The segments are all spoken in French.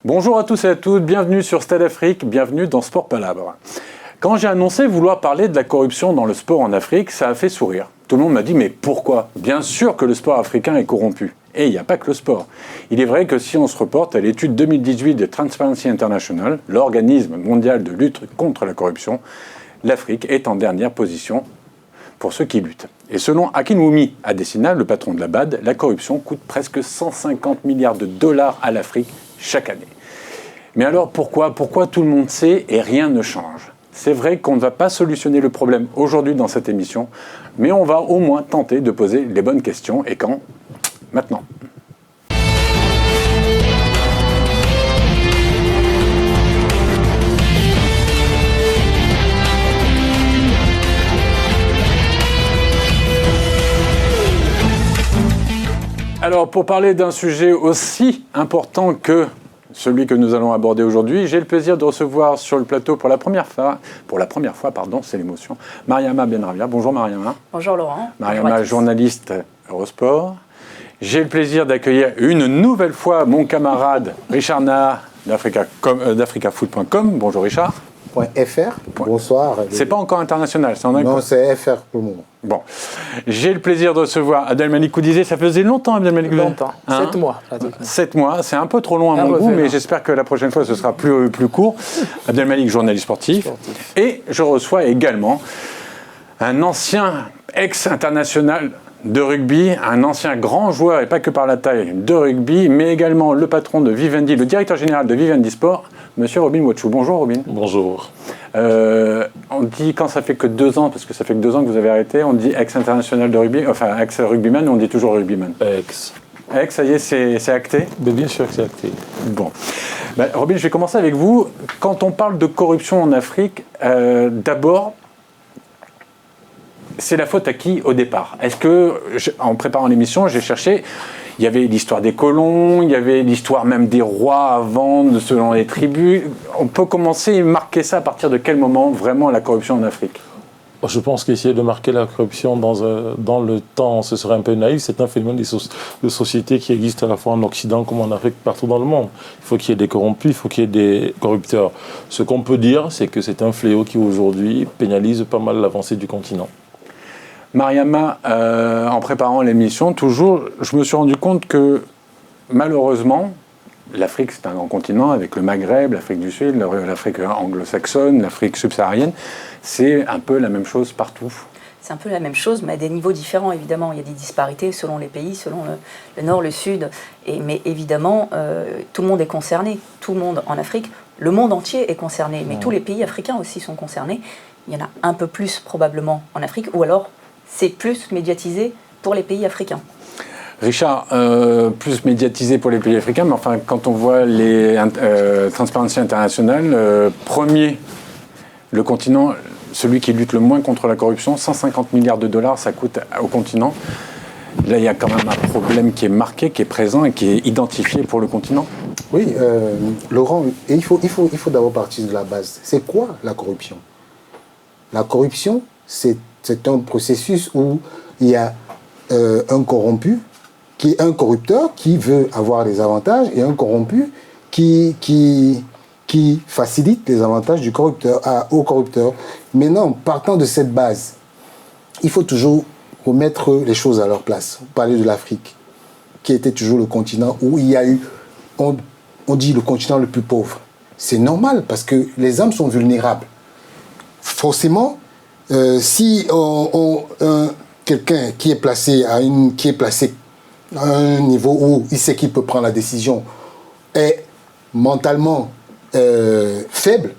Bonjour à tous et à toutes, bienvenue sur Stade Afrique, bienvenue dans Sport Palabre. Quand j'ai annoncé vouloir parler de la corruption dans le sport en Afrique, ça a fait sourire. Tout le monde m'a dit « mais pourquoi ?» Bien sûr que le sport africain est corrompu. Et il n'y a pas que le sport. Il est vrai que si on se reporte à l'étude 2018 de Transparency International, l'organisme mondial de lutte contre la corruption, l'Afrique est en dernière position pour ceux qui luttent. Et selon Akinwumi Adesina, le patron de la BAD, la corruption coûte presque 150 milliards de dollars à l'Afrique chaque année. Mais alors pourquoi tout le monde sait et rien ne change? C'est vrai qu'on ne va pas solutionner le problème aujourd'hui dans cette émission, mais on va au moins tenter de poser les bonnes questions. Et quand? Maintenant. Alors, pour parler d'un sujet aussi important que celui que nous allons aborder aujourd'hui, j'ai le plaisir de recevoir sur le plateau pour la première fois, c'est l'émotion, Mariama Benravia. Bonjour Mariama. Bonjour Laurent. Mariama, journaliste Eurosport. J'ai le plaisir d'accueillir une nouvelle fois mon camarade Richard Naha d'AfricaFoot.com. Bonjour Richard. .fr. Bonsoir. C'est pas encore international, c'est en anglais. Non, c'est FR pour le moment. Bon. J'ai le plaisir de recevoir Abdelmalik Koudizé. Ça faisait longtemps, Abdelmalik Koudizé. Longtemps. 7 mois. 7 mois. C'est un peu trop long à mon goût, mais j'espère que la prochaine fois, ce sera plus court. Abdelmalik, journaliste sportif. Et je reçois également un ancien ex-international de rugby, un ancien grand joueur, et pas que par la taille, de rugby, mais également le patron de Vivendi, le directeur général de Vivendi Sport, Monsieur Robin Ouachou. Bonjour Robin. Bonjour. On dit quand ça fait que 2 ans, parce que ça fait que 2 ans que vous avez arrêté, on dit ex-international de rugby, enfin ex-rugbyman, on dit toujours rugbyman. Ex, ça y est, c'est acté? bien sûr que c'est acté. Bon. Robin, je vais commencer avec vous. Quand on parle de corruption en Afrique, d'abord, c'est la faute à qui au départ? Est-ce que, en préparant l'émission, j'ai cherché, il y avait l'histoire des colons, il y avait l'histoire même des rois avant, selon les tribus. On peut commencer et marquer ça à partir de quel moment, vraiment, la corruption en Afrique? Je pense qu'essayer de marquer la corruption dans le temps, ce serait un peu naïf. C'est un phénomène de société qui existe à la fois en Occident comme en Afrique, partout dans le monde. Il faut qu'il y ait des corrompus, il faut qu'il y ait des corrupteurs. Ce qu'on peut dire, c'est que c'est un fléau qui, aujourd'hui, pénalise pas mal l'avancée du continent. Mariama, en préparant l'émission, toujours, je me suis rendu compte que, malheureusement, l'Afrique, c'est un grand continent, avec le Maghreb, l'Afrique du Sud, l'Afrique anglo-saxonne, l'Afrique subsaharienne, c'est un peu la même chose partout. C'est un peu la même chose, mais à des niveaux différents, évidemment. Il y a des disparités selon les pays, selon le nord, le sud. Mais évidemment, tout le monde est concerné. Tout le monde en Afrique, le monde entier est concerné. Mais tous les pays africains aussi sont concernés. Il y en a un peu plus probablement en Afrique, ou alors c'est plus médiatisé pour les pays africains. Richard, plus médiatisé pour les pays africains, mais enfin, quand on voit les Transparency International, premier, le continent, celui qui lutte le moins contre la corruption, 150 milliards de dollars, ça coûte au continent. Là, il y a quand même un problème qui est marqué, qui est présent et qui est identifié pour le continent. Oui, Laurent, il faut d'abord partir de la base. C'est quoi la corruption? La corruption, c'est un processus où il y a un corrompu, qui est un corrupteur, qui veut avoir des avantages, et un corrompu qui facilite les avantages du corrupteur, au corrupteur. Maintenant, partant de cette base, il faut toujours remettre les choses à leur place. Vous parlez de l'Afrique, qui était toujours le continent où il y a eu, on dit le continent le plus pauvre. C'est normal, parce que les hommes sont vulnérables. Forcément, si quelqu'un qui est placé à un niveau où il sait qu'il peut prendre la décision est mentalement faible,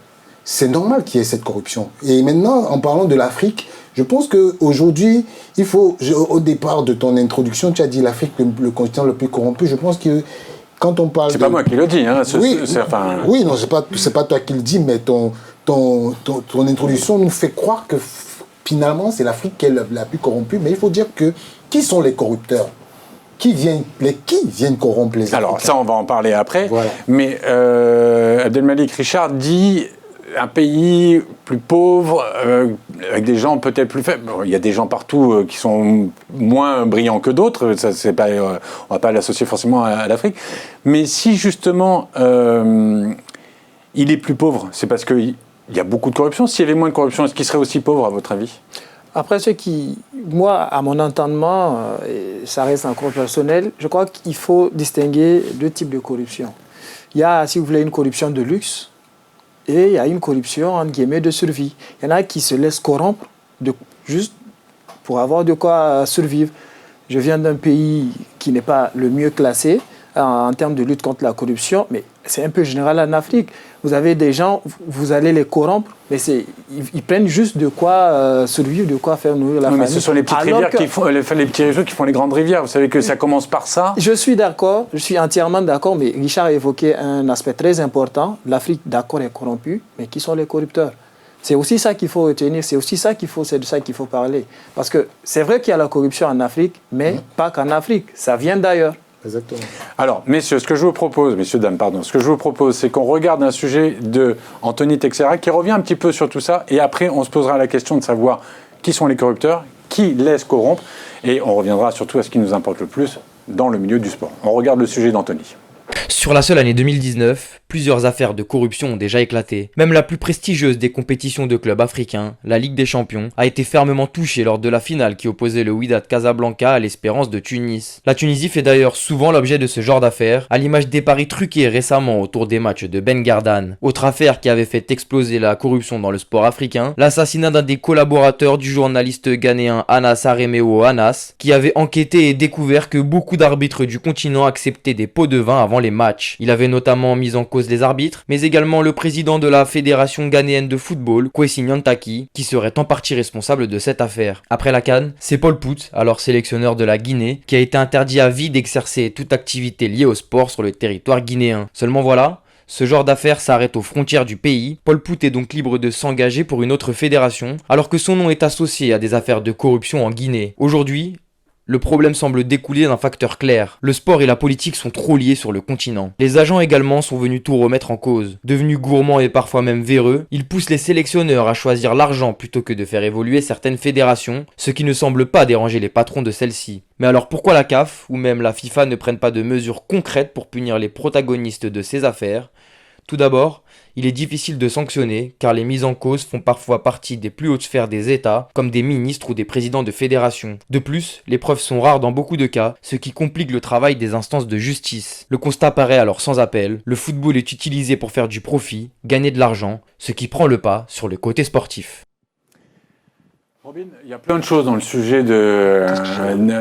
c'est normal qu'il y ait cette corruption. Et maintenant, en parlant de l'Afrique, je pense qu'aujourd'hui, il faut, au départ de ton introduction, tu as dit l'Afrique, le continent le plus corrompu. Je pense que quand on parle... C'est pas moi qui le dis, hein. Oui, non, c'est pas toi qui le dis, mais ton introduction nous fait croire que finalement, c'est l'Afrique qui est la plus corrompue. Mais il faut dire que qui sont les corrupteurs? Qui viennent corrompre les Africains? Alors, ça, on va en parler après. Voilà. Mais Abdelmalik Richard dit un pays plus pauvre, avec des gens peut-être plus faibles. Bon, il y a des gens partout qui sont moins brillants que d'autres, ça, c'est pas, on ne va pas l'associer forcément à l'Afrique. Mais si justement il est plus pauvre, c'est parce qu'il y a beaucoup de corruption. S'il y avait moins de corruption, est-ce qu'il serait aussi pauvre à votre avis ? Après, moi, à mon entendement, et ça reste encore personnel, je crois qu'il faut distinguer deux types de corruption. Il y a, si vous voulez, une corruption de luxe et il y a une corruption, entre guillemets, de survie. Il y en a qui se laissent corrompre juste pour avoir de quoi survivre. Je viens d'un pays qui n'est pas le mieux classé en termes de lutte contre la corruption, mais c'est un peu général en Afrique. Vous avez des gens, vous allez les corrompre, mais ils prennent juste de quoi survivre, de quoi faire nourrir la famille. Mais ce sont les petites rivières qui font les petits réseaux qui font les grandes rivières. Vous savez que ça commence par ça. Je suis d'accord, je suis entièrement d'accord, mais Richard a évoqué un aspect très important. L'Afrique, d'accord, est corrompue, mais qui sont les corrupteurs ? C'est aussi ça qu'il faut retenir, c'est de ça qu'il faut parler. Parce que c'est vrai qu'il y a la corruption en Afrique, mais pas qu'en Afrique, ça vient d'ailleurs. Exactement. Alors, messieurs, ce que je vous propose, c'est qu'on regarde un sujet de Anthony Texera qui revient un petit peu sur tout ça, et après, on se posera la question de savoir qui sont les corrupteurs, qui laissent corrompre, et on reviendra surtout à ce qui nous importe le plus dans le milieu du sport. On regarde le sujet d'Anthony. Sur la seule année 2019, plusieurs affaires de corruption ont déjà éclaté. Même la plus prestigieuse des compétitions de clubs africains, la Ligue des Champions, a été fermement touchée lors de la finale qui opposait le Wydad Casablanca à l'Espérance de Tunis. La Tunisie fait d'ailleurs souvent l'objet de ce genre d'affaires, à l'image des paris truqués récemment autour des matchs de Ben Gardan. Autre affaire qui avait fait exploser la corruption dans le sport africain, l'assassinat d'un des collaborateurs du journaliste ghanéen Anas Aremewo Anas, qui avait enquêté et découvert que beaucoup d'arbitres du continent acceptaient des pots de vin avant les matchs. Il avait notamment mis en cause les arbitres, mais également le président de la Fédération ghanéenne de football, Kwesi Nyantakyi, qui serait en partie responsable de cette affaire. Après la CAN, c'est Paul Pout, alors sélectionneur de la Guinée, qui a été interdit à vie d'exercer toute activité liée au sport sur le territoire guinéen. Seulement voilà, ce genre d'affaires s'arrête aux frontières du pays. Paul Pout est donc libre de s'engager pour une autre fédération, alors que son nom est associé à des affaires de corruption en Guinée. Aujourd'hui, le problème semble découler d'un facteur clair. Le sport et la politique sont trop liés sur le continent. Les agents également sont venus tout remettre en cause. Devenus gourmands et parfois même véreux, ils poussent les sélectionneurs à choisir l'argent plutôt que de faire évoluer certaines fédérations, ce qui ne semble pas déranger les patrons de celles-ci. Mais alors pourquoi la CAF ou même la FIFA ne prennent pas de mesures concrètes pour punir les protagonistes de ces affaires ? Tout d'abord, il est difficile de sanctionner car les mises en cause font parfois partie des plus hautes sphères des États, comme des ministres ou des présidents de fédérations. De plus, les preuves sont rares dans beaucoup de cas, ce qui complique le travail des instances de justice. Le constat paraît alors sans appel, le football est utilisé pour faire du profit, gagner de l'argent, ce qui prend le pas sur le côté sportif. Robin, il y a plein de choses dans le sujet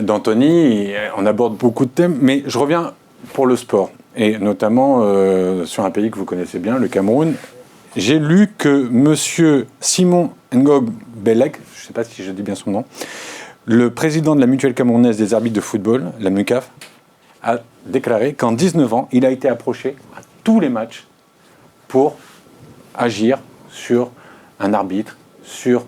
d'Anthony, on aborde beaucoup de thèmes, mais je reviens pour le sport. Et notamment sur un pays que vous connaissez bien, le Cameroun. J'ai lu que M. Simon Ngog Belek, je ne sais pas si je dis bien son nom, le président de la mutuelle camerounaise des arbitres de football, la MUCAF, a déclaré qu'en 19 ans, il a été approché à tous les matchs pour agir sur un arbitre, sur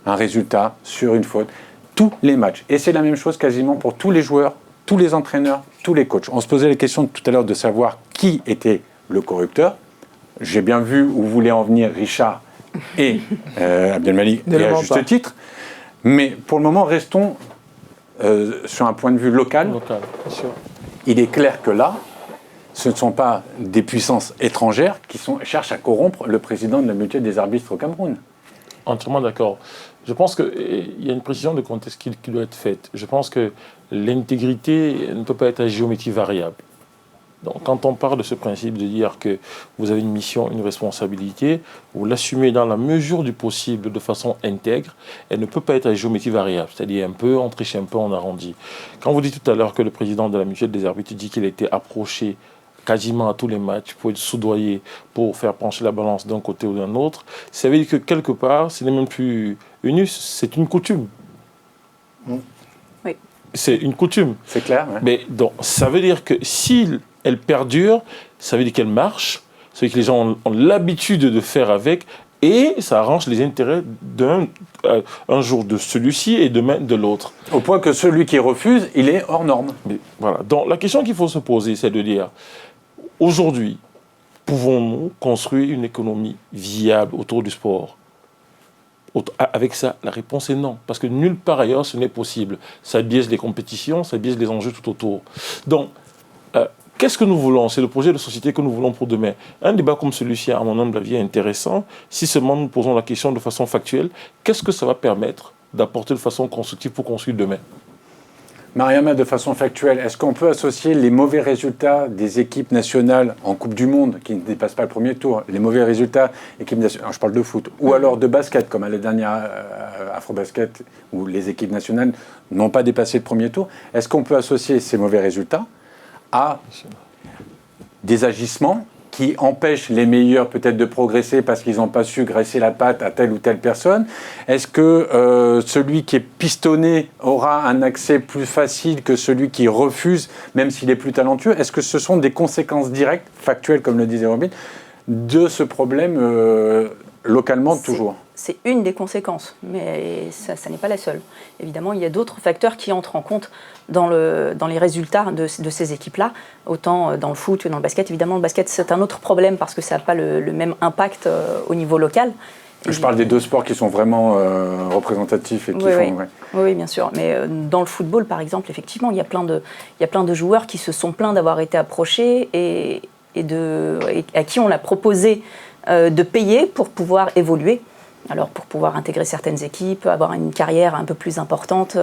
un résultat, sur une faute. Tous les matchs. Et c'est la même chose quasiment pour tous les joueurs, tous les entraîneurs, tous les coachs. On se posait la question tout à l'heure de savoir qui était le corrupteur. J'ai bien vu où voulaient en venir Richard et Abdelmalik, et à juste titre. Mais pour le moment, restons sur un point de vue local. Local, bien sûr. Il est clair que là, ce ne sont pas des puissances étrangères qui cherchent à corrompre le président de la mutuelle des arbitres au Cameroun. Entièrement d'accord. Je pense qu'il y a une précision de contexte qui doit être faite. Je pense que l'intégrité ne peut pas être à géométrie variable. Donc, quand on parle de ce principe de dire que vous avez une mission, une responsabilité, vous l'assumez dans la mesure du possible de façon intègre, elle ne peut pas être à géométrie variable. C'est-à-dire un peu, on triche un peu, on arrondit. Quand vous dites tout à l'heure que le président de la mutuelle des arbitres dit qu'il a été approché quasiment à tous les matchs pour être soudoyé, pour faire pencher la balance d'un côté ou d'un autre, ça veut dire que quelque part, ce n'est même plus une us, c'est une coutume. Oui. C'est une coutume. C'est clair, ouais. Mais donc, ça veut dire que si elle perdure, ça veut dire qu'elle marche, ça veut dire que les gens ont l'habitude de faire avec, et ça arrange les intérêts un jour de celui-ci et demain de l'autre. Au point que celui qui refuse, il est hors norme. Mais voilà. Donc la question qu'il faut se poser, c'est de dire, aujourd'hui, pouvons-nous construire une économie viable autour du sport ? Avec ça, la réponse est non, parce que nulle part ailleurs ce n'est possible. Ça biaise les compétitions, ça biaise les enjeux tout autour. Donc, qu'est-ce que nous voulons? C'est le projet de société que nous voulons pour demain. Un débat comme celui-ci, à mon humble avis, est intéressant. Si seulement nous posons la question de façon factuelle, qu'est-ce que ça va permettre d'apporter de façon constructive pour construire demain? Mariama, de façon factuelle, est-ce qu'on peut associer les mauvais résultats des équipes nationales en Coupe du Monde, qui ne dépassent pas le premier tour, les mauvais résultats équipes nationales, je parle de foot, ou alors de basket, comme à la dernière Afro-Basket, où les équipes nationales n'ont pas dépassé le premier tour, est-ce qu'on peut associer ces mauvais résultats à des agissements qui empêchent les meilleurs peut-être de progresser parce qu'ils n'ont pas su graisser la patte à telle ou telle personne? Est-ce que celui qui est pistonné aura un accès plus facile que celui qui refuse, même s'il est plus talentueux? Est-ce que ce sont des conséquences directes, factuelles comme le disait Robin, de ce problème localement toujours? C'est une des conséquences, mais ça n'est pas la seule. Évidemment, il y a d'autres facteurs qui entrent en compte dans les résultats de ces équipes-là, autant dans le foot que dans le basket. Évidemment, le basket, c'est un autre problème parce que ça n'a pas le même impact au niveau local. Je parle des deux sports qui sont vraiment représentatifs et qui font... Ouais. Oui, bien sûr. Mais dans le football, par exemple, effectivement, il y a plein de joueurs qui se sont plaints d'avoir été approchés et à qui on a proposé de payer pour pouvoir évoluer. Alors pour pouvoir intégrer certaines équipes, avoir une carrière un peu plus importante,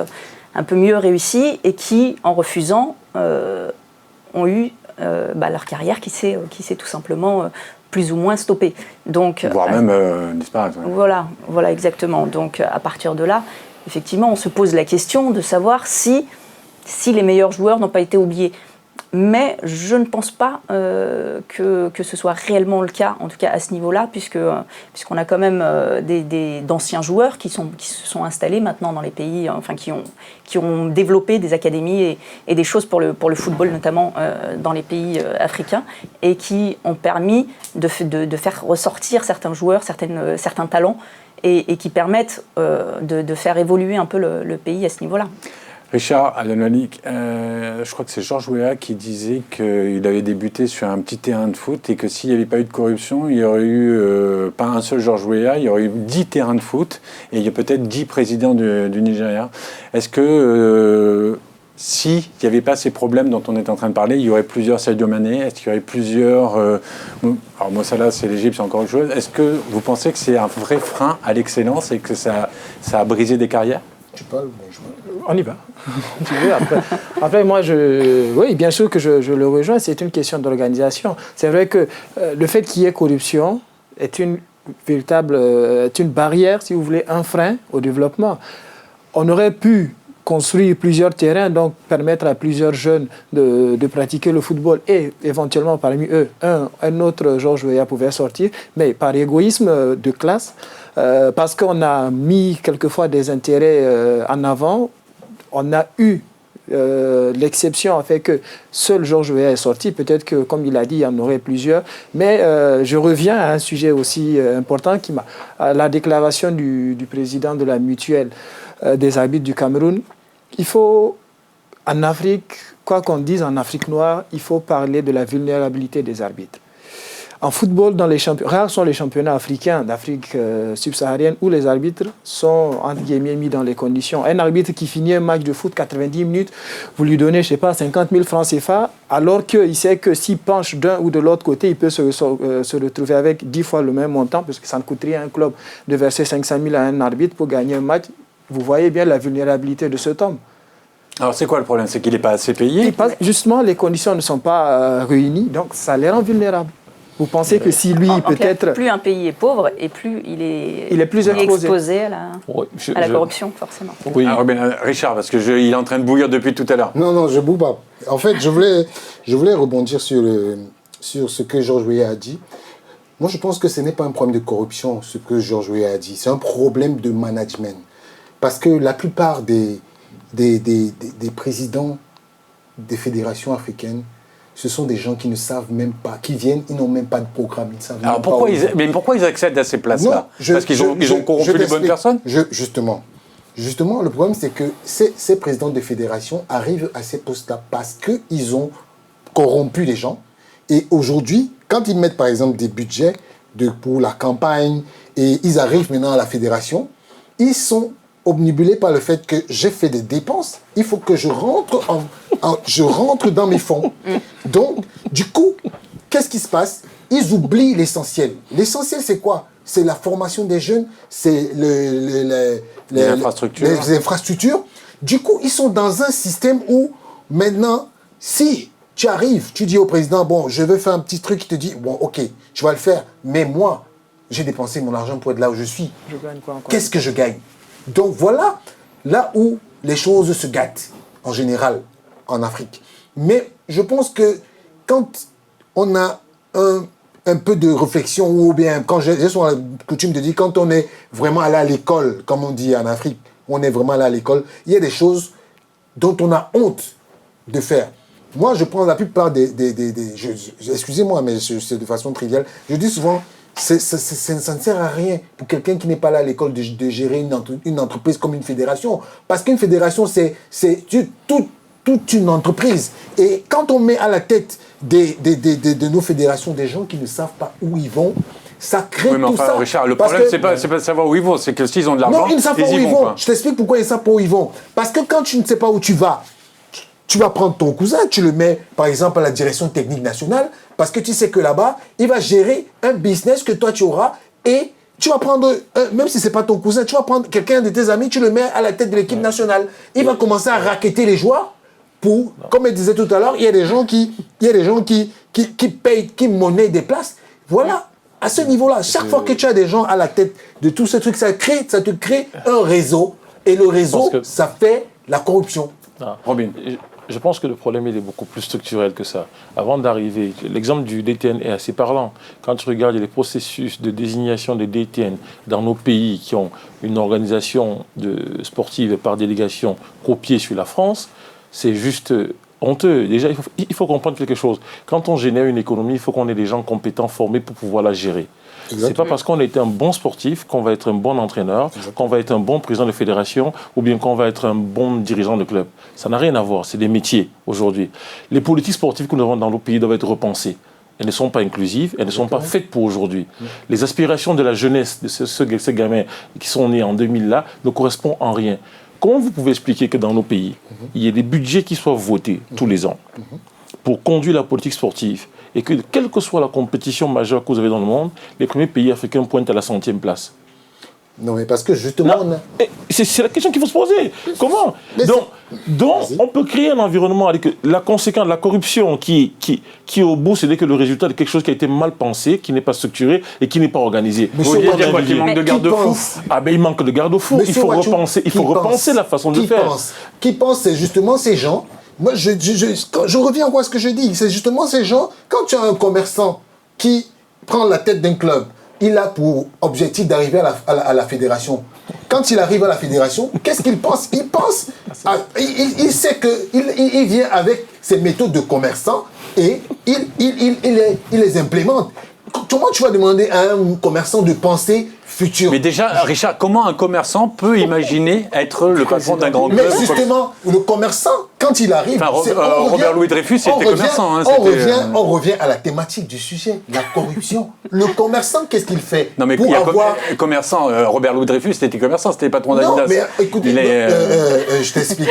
un peu mieux réussie, et qui, en refusant, ont eu leur carrière qui s'est tout simplement plus ou moins stoppée. Donc, voire même disparaître. Ouais. Voilà, exactement. Donc à partir de là, effectivement, on se pose la question de savoir si les meilleurs joueurs n'ont pas été oubliés. Mais je ne pense pas que ce soit réellement le cas, en tout cas à ce niveau-là, puisqu'on a quand même d'anciens joueurs qui se sont installés maintenant dans les pays, enfin qui ont développé des académies et des choses pour le football, notamment dans les pays africains, et qui ont permis de faire ressortir certains joueurs, certains talents, et qui permettent de faire évoluer un peu le pays à ce niveau-là. Richard Alanalik, je crois que c'est Georges Weah qui disait qu'il avait débuté sur un petit terrain de foot et que s'il n'y avait pas eu de corruption, il y aurait eu, pas un seul Georges Weah, il y aurait eu 10 terrains de foot et il y a peut-être 10 présidents du Nigeria. Est-ce que s'il n'y avait pas ces problèmes dont on est en train de parler, il y aurait plusieurs Sadio Mané? Est-ce qu'il y aurait plusieurs... alors Mo Salah, c'est l'Égypte, c'est encore autre chose. Est-ce que vous pensez que c'est un vrai frein à l'excellence et que ça a brisé des carrières? Tu parles, bon, je parle. On y va. Tu veux, après, moi, oui, bien sûr que je le rejoins, c'est une question d'organisation. C'est vrai que le fait qu'il y ait corruption est une barrière, si vous voulez, un frein au développement. On aurait pu construire plusieurs terrains, donc permettre à plusieurs jeunes de pratiquer le football et éventuellement parmi eux, un autre Georges Weah pouvait sortir, mais par égoïsme de classe, parce qu'on a mis quelquefois des intérêts en avant, on a eu l'exception a fait que seul Georges Weah est sorti. Peut-être que, comme il a dit, il y en aurait plusieurs. Mais je reviens à un sujet aussi important, la déclaration du président de la mutuelle des arbitres du Cameroun. Il faut, en Afrique, quoi qu'on dise en Afrique noire, il faut parler de la vulnérabilité des arbitres. En football, rares sont les championnats africains d'Afrique subsaharienne où les arbitres sont, entre guillemets, mis dans les conditions. Un arbitre qui finit un match de foot 90 minutes, vous lui donnez, je ne sais pas, 50 000 francs CFA, alors qu'il sait que s'il penche d'un ou de l'autre côté, il peut se retrouver avec 10 fois le même montant, parce que ça ne coûte rien à un club de verser 500 000 à un arbitre pour gagner un match. Vous voyez bien la vulnérabilité de cet homme. Alors c'est quoi le problème? C'est qu'il n'est pas assez payé? Justement, les conditions ne sont pas réunies, donc ça les rend vulnérables. Vous pensez que si lui, peut-être... Plus un pays est pauvre, et plus il est plus exposé à la corruption, forcément. Oui. Alors, Richard, parce qu'il est en train de bouillir depuis tout à l'heure. Non, je ne bouille pas. En fait, je voulais rebondir sur ce que Georges Weah a dit. Moi, je pense que ce n'est pas un problème de corruption, ce que Georges Weah a dit. C'est un problème de management. Parce que la plupart des présidents des fédérations africaines, ce sont des gens qui ne savent même pas, qui viennent, ils n'ont même pas de programme, ils ne savent Alors même pourquoi ils accèdent à ces places-là? Parce qu'ils ont corrompu les bonnes personnes? Justement, le problème c'est que ces présidents de fédération arrivent à ces postes-là parce qu'ils ont corrompu les gens. Et aujourd'hui, quand ils mettent par exemple des budgets pour la campagne et ils arrivent maintenant à la fédération, ils sont obnubilés par le fait que j'ai fait des dépenses, il faut que je rentre, je rentre dans mes fonds. Donc, du coup, qu'est-ce qui se passe? Ils oublient l'essentiel. L'essentiel, c'est quoi? C'est la formation des jeunes, c'est les infrastructures. Du coup, ils sont dans un système où, maintenant, si tu arrives, tu dis au président, bon, je veux faire un petit truc, il te dit, bon, ok, tu vas le faire, mais moi, j'ai dépensé mon argent pour être là où je suis. Je gagne quoi encore? Qu'est-ce que je gagne? Donc voilà, là où les choses se gâtent, en général, en Afrique. Mais je pense que quand on a un peu de réflexion, ou bien, quand j'ai souvent la coutume de dire, quand on est vraiment allé à l'école, comme on dit en Afrique, on est vraiment allé à l'école, il y a des choses dont on a honte de faire. Moi, je prends la plupart excusez-moi, mais c'est de façon triviale, je dis souvent, ça ne sert à rien pour quelqu'un qui n'est pas là à l'école de gérer une entreprise comme une fédération. Parce qu'une fédération, c'est toute une entreprise. Et quand on met à la tête de nos fédérations des gens qui ne savent pas où ils vont, ça crée tout ça. Richard, le problème, c'est pas de savoir où ils vont, c'est que s'ils ont de l'argent, non, ils ne savent pas où ils vont. Je t'explique pourquoi ils ne savent pas où ils vont. Parce que quand tu ne sais pas où tu vas prendre ton cousin, tu le mets, par exemple, à la direction technique nationale, parce que tu sais que là-bas, il va gérer un business que toi, tu auras, et tu vas prendre, même si ce n'est pas ton cousin, tu vas prendre quelqu'un de tes amis, tu le mets à la tête de l'équipe nationale. Il va commencer à racketter les joueurs pour, comme je disais tout à l'heure, il y a des gens qui payent, qui monnaient des places. Voilà, à ce niveau-là, chaque fois que tu as des gens à la tête de tout ce truc, ça te crée un réseau, et le réseau, ça fait la corruption. Ah, Robin, je pense que le problème il est beaucoup plus structurel que ça. Avant d'arriver, l'exemple du DTN est assez parlant. Quand tu regardes les processus de désignation des DTN dans nos pays qui ont une organisation sportive par délégation copiée sur la France, c'est juste honteux. Déjà, il faut comprendre quelque chose. Quand on génère une économie, il faut qu'on ait des gens compétents, formés pour pouvoir la gérer. Ce n'est pas parce qu'on a été un bon sportif qu'on va être un bon entraîneur, qu'on va être un bon président de fédération ou bien qu'on va être un bon dirigeant de club. Ça n'a rien à voir, c'est des métiers aujourd'hui. Les politiques sportives que nous avons dans nos pays doivent être repensées. Elles ne sont pas inclusives, elles ne sont pas faites pour aujourd'hui. Les aspirations de la jeunesse de ces gamins qui sont nés en 2000-là ne correspondent en rien. Comment vous pouvez expliquer que dans nos pays, il y ait des budgets qui soient votés tous les ans pour conduire la politique sportive et que, quelle que soit la compétition majeure que vous avez dans le monde, les premiers pays africains pointent à la 100e place? Non, mais parce que justement... C'est la question qu'il faut se poser. Comment? Donc on peut créer un environnement avec la conséquence, la corruption qui au bout, c'est que le résultat de quelque chose qui a été mal pensé, qui n'est pas structuré et qui n'est pas organisé. Vous voulez dire quoi, qu'il manque de garde-fous? Ah ben il manque de garde-fous. Il faut repenser la façon de faire. Qui pense, c'est justement ces gens... Moi, je reviens à ce que je dis. C'est justement ces gens, quand tu as un commerçant qui prend la tête d'un club, il a pour objectif d'arriver à la fédération. Quand il arrive à la fédération, qu'est-ce qu'il pense? Il sait qu'il vient avec ses méthodes de commerçant et il les implémente. Comment tu vas demander à un commerçant de penser futur? Mais déjà, Richard, comment un commerçant peut imaginer être le patron d'un grand club? Mais justement, le commerçant, quand il arrive... Robert Louis Dreyfus était commerçant. On revient à la thématique du sujet, la corruption. Le commerçant, qu'est-ce qu'il fait? Non, mais commerçant, Robert Louis Dreyfus était commerçant, c'était patron d'Adidas. Non, mais écoutez, je t'explique.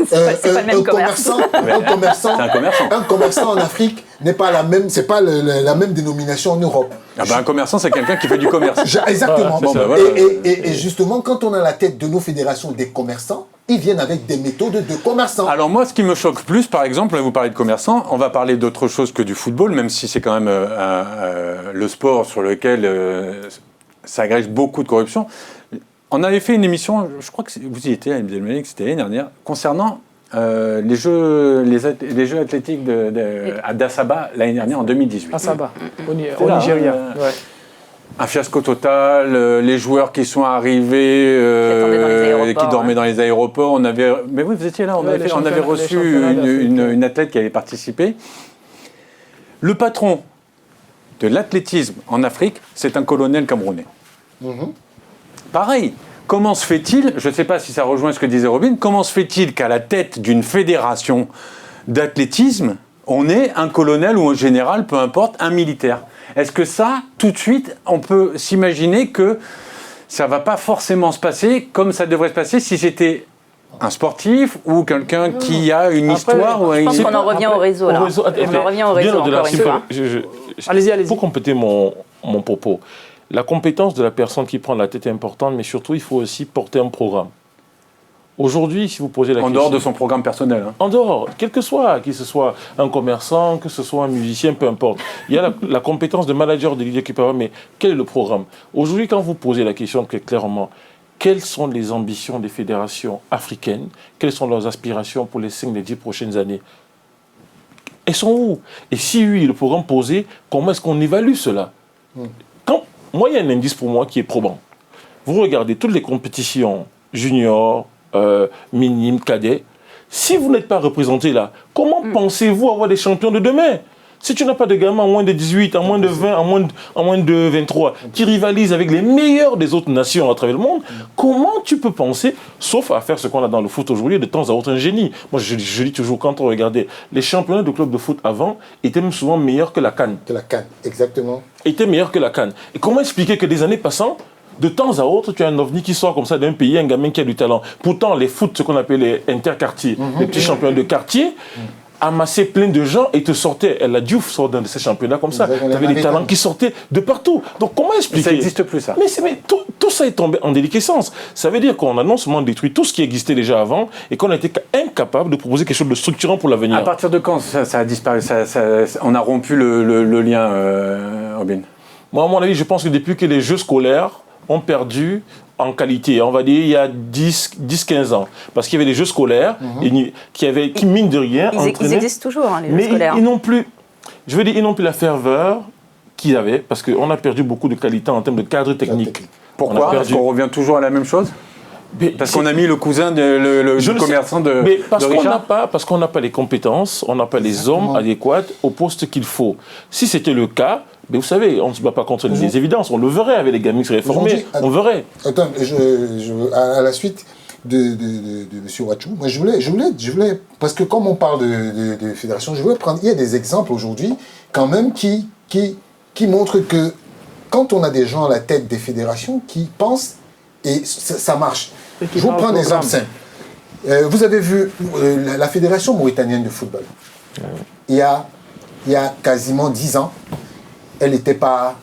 C'est pas le même commerçant. Un commerçant en Afrique n'est pas la même, c'est pas la même dénomination en Europe. Ah ben, un commerçant, c'est quelqu'un qui fait du commerce. Exactement. Voilà. Et justement, quand on a la tête de nos fédérations des commerçants, ils viennent avec des méthodes de commerçants. Alors moi, ce qui me choque plus, par exemple, vous parlez de commerçants, on va parler d'autre chose que du football, même si c'est quand même le sport sur lequel ça agrège beaucoup de corruption. On avait fait une émission, je crois que vous y étiez, Abdelmalik, c'était l'année dernière, concernant les jeux athlétiques d'Assaba l'année dernière, en 2018. Assaba, au Nigeria. Ouais. Un fiasco total, les joueurs qui sont arrivés, qui dormaient dans les aéroports. Mais oui, vous étiez là, on avait reçu une athlète qui avait participé. Le patron de l'athlétisme en Afrique, c'est un colonel camerounais. Pareil, comment se fait-il, je ne sais pas si ça rejoint ce que disait Robin, comment se fait-il qu'à la tête d'une fédération d'athlétisme, on ait un colonel ou un général, peu importe, un militaire? Est-ce que ça, tout de suite, on peut s'imaginer que ça ne va pas forcément se passer comme ça devrait se passer si j'étais un sportif ou quelqu'un qui a une histoire. Je pense qu'on en revient au réseau, là. On en revient au réseau, encore une fois. Allez-y. Pour compléter mon propos, la compétence de la personne qui prend la tête est importante, mais surtout, il faut aussi porter un programme. Aujourd'hui, si vous posez la question... En dehors de son programme personnel. Hein. En dehors, quel que soit, que ce soit un commerçant, que ce soit un musicien, peu importe. Il y a la compétence de manager, de leader qui peut avoir, mais quel est le programme? Aujourd'hui, quand vous posez la question très clairement, quelles sont les ambitions des fédérations africaines? Quelles sont leurs aspirations pour les 5 les 10 prochaines années? Elles sont où? Et si oui, le programme posé, comment est-ce qu'on évalue cela? Moi, il y a un indice pour moi qui est probant. Vous regardez toutes les compétitions juniors, minimes, cadets. Si vous n'êtes pas représenté là, comment pensez-vous avoir des champions de demain? Si tu n'as pas de gamins en moins de 18, en moins de 20, en moins de 23, qui rivalisent avec les meilleurs des autres nations à travers le monde, comment tu peux penser, sauf à faire ce qu'on a dans le foot aujourd'hui, de temps à autre un génie? Moi, je dis toujours, quand on regardait, les championnats de clubs de foot avant étaient même souvent meilleurs que la CAN. Que la CAN, exactement. Étaient meilleurs que la CAN. Et comment expliquer que des années passant, de temps à autre, tu as un ovni qui sort comme ça d'un pays, un gamin qui a du talent. Pourtant, les foot, ce qu'on appelle les interquartiers, les petits championnats de quartier, amassaient plein de gens et te sortaient. La Diouf sort d'un de ces championnats comme ça. Tu avais des talents qui sortaient de partout. Donc comment expliquer? Ça n'existe plus, ça. Mais tout ça est tombé en déliquescence. Ça veut dire qu'on a non seulement détruit tout ce qui existait déjà avant et qu'on a été incapable de proposer quelque chose de structurant pour l'avenir. À partir de quand ça a disparu? On a rompu le lien, Robin? Moi, à mon avis, je pense que depuis que les jeux scolaires ont perdu en qualité, on va dire il y a 10-15 ans. Parce qu'il y avait des jeux scolaires qui mine de rien, ils existent toujours, hein, les jeux scolaires. Mais ils n'ont plus, je veux dire, ils n'ont plus la ferveur qu'ils avaient, parce qu'on a perdu beaucoup de qualité en termes de cadre technique. Pourquoi? Parce qu'on revient toujours à la même chose? Parce qu'on a mis le cousin du commerçant de Richard? Parce qu'on n'a pas les compétences, on n'a pas les hommes adéquats au poste qu'il faut. Si c'était le cas, mais vous savez, on ne se bat pas contre les évidences. On le verrait avec les gamins qui seraient formés. On verrait. Attends, à la suite de M. Ouachou, moi je voulais, parce que comme on parle de fédération, je voulais prendre, il y a des exemples aujourd'hui, quand même, qui montrent que quand on a des gens à la tête des fédérations qui pensent, et ça marche. Je vous prends un exemple simple. Vous avez vu la fédération mauritanienne de football. Il y a quasiment 10 ans, elle n'était pas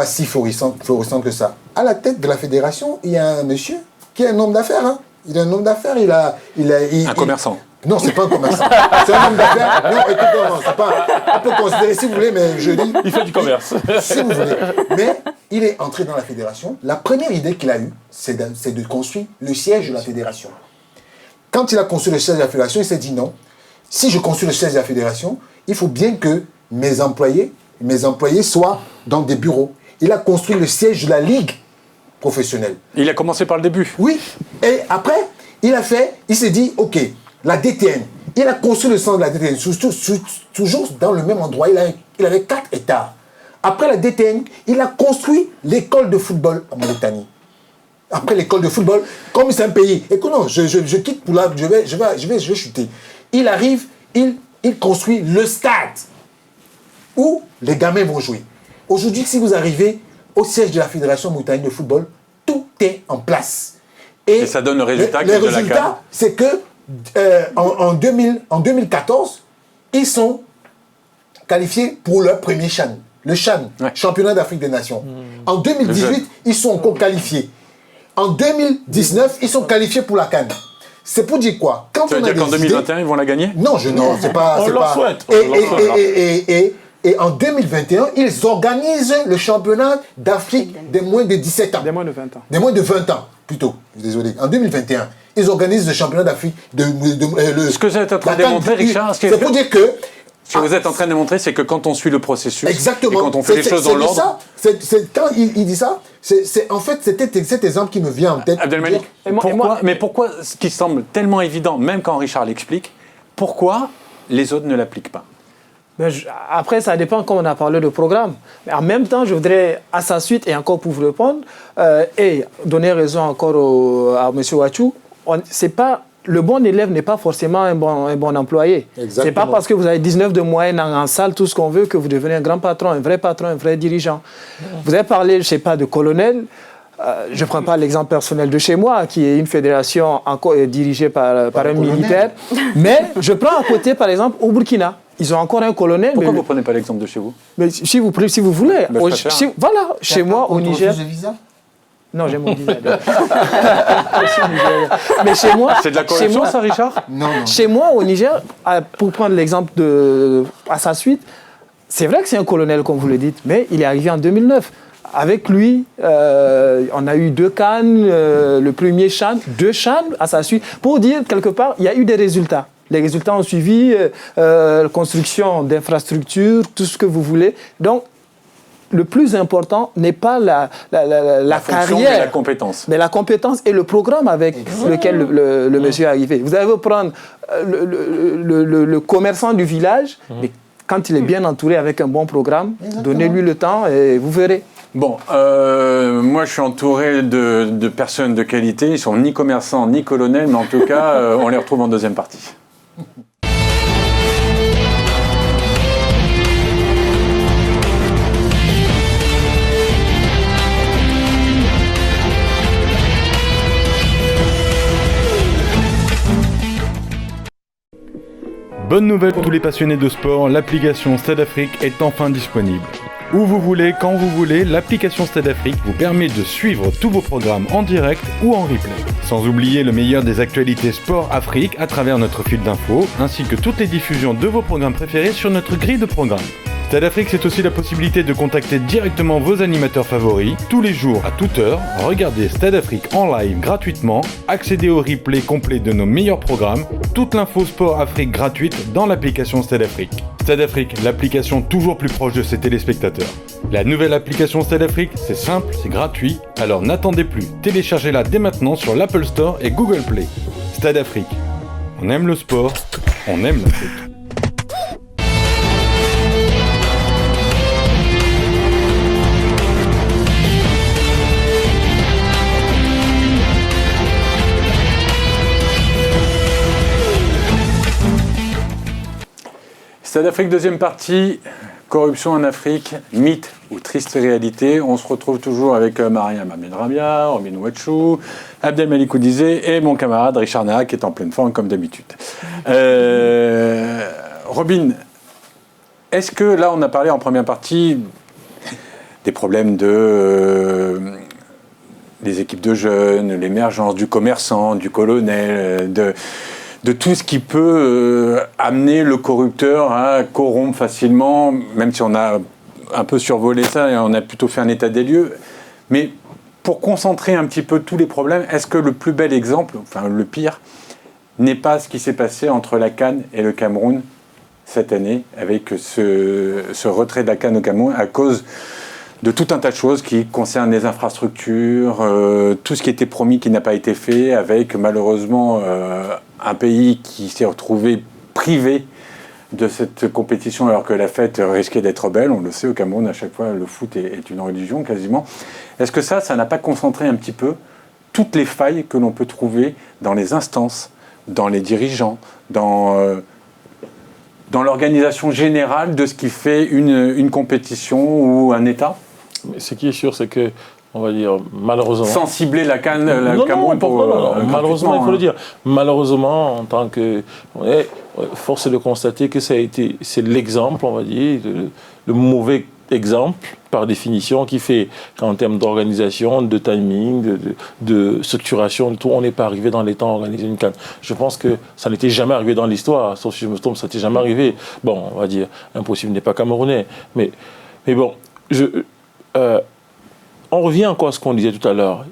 si florissante que ça. À la tête de la fédération, il y a un monsieur qui est un homme d'affaires. Hein. Il est un homme d'affaires, un commerçant. Non, c'est pas un commerçant. C'est un homme d'affaires. Non, écoutez, non, c'est pas... On peut considérer, si vous voulez, mais je dis... Il fait du commerce. Si vous voulez. Mais il est entré dans la fédération. La première idée qu'il a eue, c'est de construire le siège de la fédération. Quand il a construit le siège de la fédération, il s'est dit non. Si je construis le siège de la fédération, il faut bien que mes employés soient dans des bureaux. Il a construit le siège de la ligue professionnelle. Il a commencé par le début. Oui. Et après, il s'est dit, ok, la DTN. Il a construit le centre de la DTN, toujours dans le même endroit. Il avait 4 hectares. Après la DTN, il a construit l'école de football en Mauritanie. Après l'école de football, comme c'est un pays, écoute, non, je quitte pour là, je vais chuter. Il arrive, il construit le stade où les gamins vont jouer. Aujourd'hui, si vous arrivez au siège de la Fédération mauritanienne de football, tout est en place. Et ça donne le résultat le résultat, c'est que en 2014, ils sont qualifiés pour leur premier CHAN. Le CHAN, Championnat d'Afrique des Nations. En 2018, ils sont encore qualifiés. En 2019, ils sont qualifiés pour la CAN. C'est pour dire quoi? Ça veut dire qu'en 2021, ils vont la gagner? Non, c'est pas... On leur souhaite. Et en 2021, ils organisent le championnat d'Afrique des moins de 17 ans. Des moins de 20 ans. Des moins de 20 ans, plutôt. Désolé. En 2021, ils organisent le championnat d'Afrique Ce que vous êtes en train de démontrer, Richard, c'est pour dire que... Ce que vous êtes en train de démontrer, c'est que quand on suit le processus, exactement. et quand on fait les choses dans l'ordre... Quand il dit ça, en fait, c'était cet exemple qui me vient en tête. Abdelmalik, pourquoi ce qui semble tellement évident, même quand Richard l'explique, pourquoi les autres ne l'appliquent pas? Après, ça dépend, comme on a parlé de programme. Mais en même temps, je voudrais, à sa suite, et encore pour vous répondre, et donner raison encore à M. Ouachou, c'est pas... Le bon élève n'est pas forcément un bon employé. Ce n'est pas parce que vous avez 19 de moyenne en salle, tout ce qu'on veut, que vous devenez un grand patron, un vrai dirigeant. Vous avez parlé, je ne sais pas, de colonel. je ne prends pas l'exemple personnel de chez moi, qui est une fédération encore dirigée par un militaire, mais je prends à côté, par exemple, au Burkina. Ils ont encore un colonel. Pourquoi vous ne prenez pas l'exemple de chez vous? Mais si vous voulez. Voilà, chez moi, au Niger. De visa? Non, j'ai mon visa. Mais chez moi. C'est de la corruption, ça, Richard? Non. Chez moi, au Niger, pour prendre l'exemple à sa suite, c'est vrai que c'est un colonel, comme vous le dites, mais il est arrivé en 2009. Avec lui, on a eu 2 CAN, le premier CHAN, 2 CHAN à sa suite, pour dire quelque part, il y a eu des résultats. Les résultats ont suivi, construction d'infrastructures, tout ce que vous voulez. Donc, le plus important n'est pas la carrière, mais la compétence. Mais la compétence et le programme avec lequel le monsieur est arrivé. Vous allez prendre le commerçant du village, mais quand il est bien entouré avec un bon programme, donnez-lui le temps et vous verrez. Bon, moi je suis entouré de personnes de qualité. Ils ne sont ni commerçants ni colonels, mais en tout cas, on les retrouve en deuxième partie. Bonne nouvelle pour tous les passionnés de sport, l'application Stade Afrique est enfin disponible. Où vous voulez, quand vous voulez, l'application Stade Afrique vous permet de suivre tous vos programmes en direct ou en replay. Sans oublier le meilleur des actualités sport Afrique à travers notre fil d'infos, ainsi que toutes les diffusions de vos programmes préférés sur notre grille de programmes. Stade Afrique, c'est aussi la possibilité de contacter directement vos animateurs favoris, tous les jours à toute heure, regarder Stade Afrique en live gratuitement, accéder au replay complet de nos meilleurs programmes, toute l'info sport Afrique gratuite dans l'application Stade Afrique. Stade Afrique, l'application toujours plus proche de ses téléspectateurs. La nouvelle application Stade Afrique, c'est simple, c'est gratuit, alors n'attendez plus, téléchargez-la dès maintenant sur l'Apple Store et Google Play. Stade Afrique, on aime le sport, on aime l'Afrique. Stade Afrique, deuxième partie, corruption en Afrique, mythe ou triste réalité. On se retrouve toujours avec Mariam Amenrabia, Robin Ouachou, Abdelmalik Oudizé et mon camarade Richard Naha qui est en pleine forme comme d'habitude. Robin, est-ce que là on a parlé en première partie des problèmes des équipes de jeunes, l'émergence du commerçant, du colonel, de tout ce qui peut amener le corrupteur à corrompre facilement, même si on a un peu survolé ça et on a plutôt fait un état des lieux. Mais pour concentrer un petit peu tous les problèmes, est-ce que le plus bel exemple, enfin le pire, n'est pas ce qui s'est passé entre la CAN et le Cameroun cette année, avec ce retrait de la CAN au Cameroun à cause de tout un tas de choses qui concernent les infrastructures, tout ce qui était promis qui n'a pas été fait, avec malheureusement un pays qui s'est retrouvé privé de cette compétition alors que la fête risquait d'être belle. On le sait, au Cameroun, à chaque fois, le foot est une religion quasiment. Est-ce que ça n'a pas concentré un petit peu toutes les failles que l'on peut trouver dans les instances, dans les dirigeants, dans l'organisation générale de ce qui fait une compétition ou un État? Mais ce qui est sûr, c'est que, on va dire, malheureusement... Sans cibler la CAN, Cameroun malheureusement, il faut le dire. Malheureusement, en tant que... force est de constater que c'est l'exemple, on va dire, le mauvais exemple, par définition, qui fait qu'en termes d'organisation, de timing, de structuration, tout, on n'est pas arrivé dans les temps à organiser une CAN. Je pense que ça n'était jamais arrivé dans l'histoire, sauf si je me trompe, ça n'était jamais arrivé. Bon, on va dire, impossible n'est pas camerounais. Mais bon, on revient encore à ce qu'on disait tout à l'heure.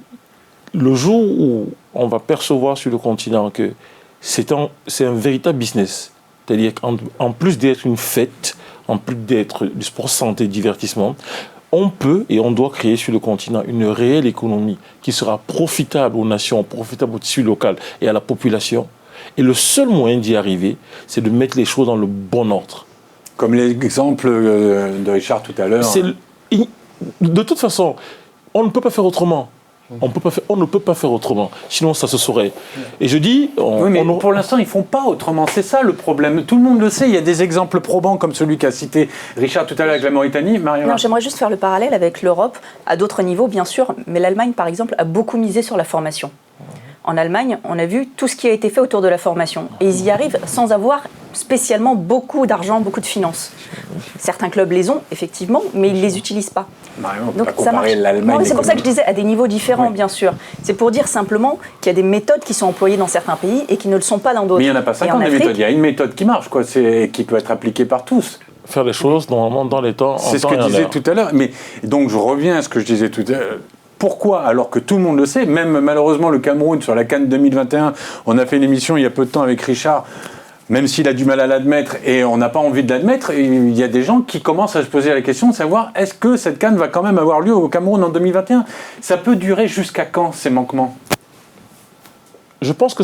Le jour où on va percevoir sur le continent que c'est un véritable business, c'est-à-dire qu'en plus d'être une fête, en plus d'être du sport santé et divertissement, on peut et on doit créer sur le continent une réelle économie qui sera profitable aux nations, profitable au tissu local et à la population. Et le seul moyen d'y arriver, c'est de mettre les choses dans le bon ordre. Comme l'exemple de Richard tout à l'heure. De toute façon, on ne peut pas faire autrement. On ne peut pas faire autrement, sinon ça se saurait. Et je dis... pour l'instant, ils ne font pas autrement. C'est ça le problème. Tout le monde le sait. Il y a des exemples probants comme celui qu'a cité Richard tout à l'heure avec la Mauritanie. Mariana. Non, j'aimerais juste faire le parallèle avec l'Europe, à d'autres niveaux, bien sûr. Mais l'Allemagne, par exemple, a beaucoup misé sur la formation. En Allemagne, on a vu tout ce qui a été fait autour de la formation. Et ils y arrivent sans avoir spécialement beaucoup d'argent, beaucoup de finances. Certains clubs les ont, effectivement, mais ils ne les utilisent pas. Marion, on peut Donc pas ça marche. comparer l'Allemagne. C'est pour ça que je disais à des niveaux différents, bien sûr. C'est pour dire simplement qu'il y a des méthodes qui sont employées dans certains pays et qui ne le sont pas dans d'autres. Mais il n'y en a pas 50 des méthodes. Il y a une méthode qui marche, qui peut être appliquée par tous. Faire les choses normalement dans les temps. C'est ce que je disais tout à l'heure. Mais donc je reviens à ce que je disais tout à l'heure. Pourquoi, alors que tout le monde le sait, même malheureusement le Cameroun sur la CAN 2021, on a fait une émission il y a peu de temps avec Richard, même s'il a du mal à l'admettre et on n'a pas envie de l'admettre, il y a des gens qui commencent à se poser la question de savoir est-ce que cette CAN va quand même avoir lieu au Cameroun en 2021 ? Ça peut durer jusqu'à quand ces manquements ? Je pense que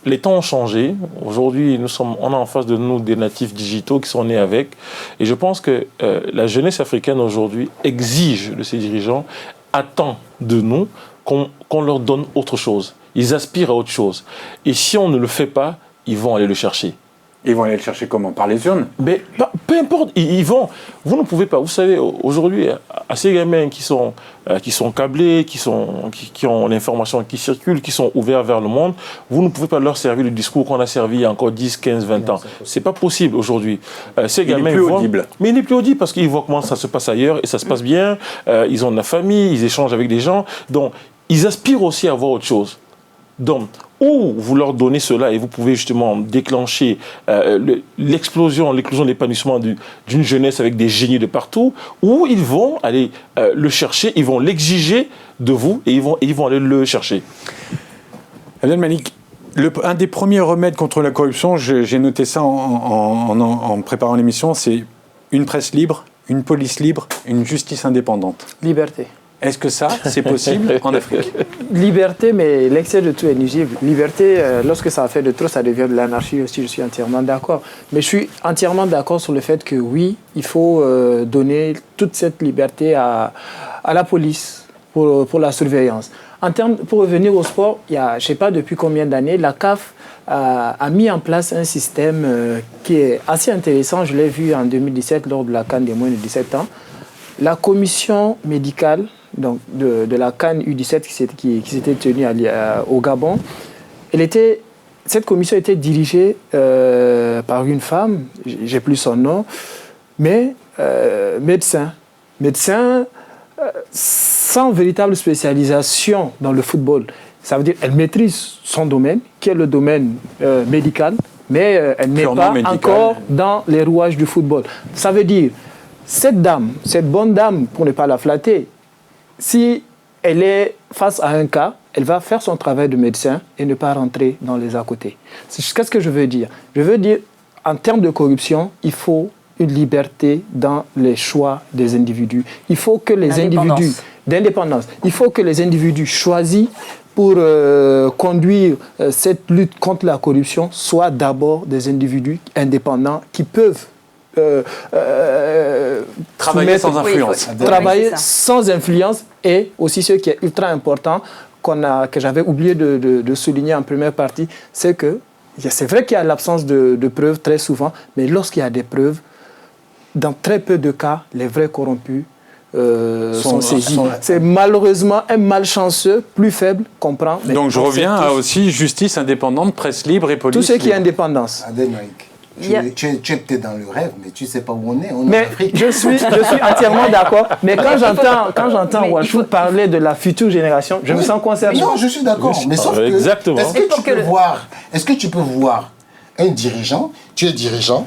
les temps ont changé. Aujourd'hui, on a en face de nous des natifs digitaux qui sont nés avec. Et je pense que la jeunesse africaine aujourd'hui exige de ses dirigeants, attend de nous qu'on leur donne autre chose. Ils aspirent à autre chose. Et si on ne le fait pas, ils vont aller le chercher. Ils vont aller le chercher comment ? Par les urnes ? Mais peu importe, ils vont. Vous ne pouvez pas. Vous savez, aujourd'hui, à ces gamins qui sont câblés, qui ont l'information qui circule, qui sont ouverts vers le monde, vous ne pouvez pas leur servir le discours qu'on a servi il y a encore 10, 15, 20 ans. C'est pas possible aujourd'hui. Ces gamins, il n'est plus audible. Mais il n'est plus audible parce qu'ils voient comment ça se passe ailleurs et ça se passe bien. Ils ont de la famille, ils échangent avec des gens. Donc, ils aspirent aussi à voir autre chose. Donc, ou vous leur donnez cela et vous pouvez justement déclencher l'éclosion, l'épanouissement d'une jeunesse avec des génies de partout, ou ils vont aller le chercher, ils vont l'exiger de vous et ils vont aller le chercher. Abdel Malik, un des premiers remèdes contre la corruption, j'ai noté ça en préparant l'émission, c'est une presse libre, une police libre, une justice indépendante. Liberté. Est-ce que ça, c'est possible en Afrique ? Liberté, mais l'excès de tout est nuisible. Liberté, lorsque ça fait de trop, ça devient de l'anarchie aussi, je suis entièrement d'accord. Mais je suis entièrement d'accord sur le fait que oui, il faut donner toute cette liberté à la police pour la surveillance. Pour revenir au sport, il y a, je ne sais pas depuis combien d'années, la CAF a mis en place un système qui est assez intéressant. Je l'ai vu en 2017 lors de la CAN des moins de 17 ans. La commission médicale donc de la CAN U17 qui s'était tenue au Gabon, cette commission était dirigée par une femme, j'ai plus son nom, mais médecin sans véritable spécialisation dans le football. Ça veut dire qu'elle maîtrise son domaine, qui est le domaine médical, mais elle n'est pas encore dans les rouages du football. Ça veut dire, cette bonne dame, pour ne pas la flatter, si elle est face à un cas, elle va faire son travail de médecin et ne pas rentrer dans les à côté. Qu'est-ce que je veux dire ? Je veux dire, en termes de corruption, il faut une liberté dans les choix des individus. Il faut que les individus... D'indépendance. Il faut que les individus choisis pour conduire cette lutte contre la corruption soient d'abord des individus indépendants qui peuvent travailler sans influence. Travailler sans influence, et aussi ce qui est ultra important, que j'avais oublié de souligner en première partie, c'est que c'est vrai qu'il y a l'absence de preuves très souvent, mais lorsqu'il y a des preuves, dans très peu de cas, les vrais corrompus sont saisis. C'est malheureusement un malchanceux plus faible qu'on prend. Donc je reviens à aussi justice indépendante, presse libre et police tout ce qui est libre. Indépendance. Tu es peut-être dans le rêve, mais tu ne sais pas où on est. On est mais en Afrique. je suis entièrement d'accord. Mais quand j'entends Wachou parler de la future génération, je me sens concerné. Non, je suis d'accord. Mais sauf que, exactement. est-ce que tu peux voir un dirigeant, tu es dirigeant,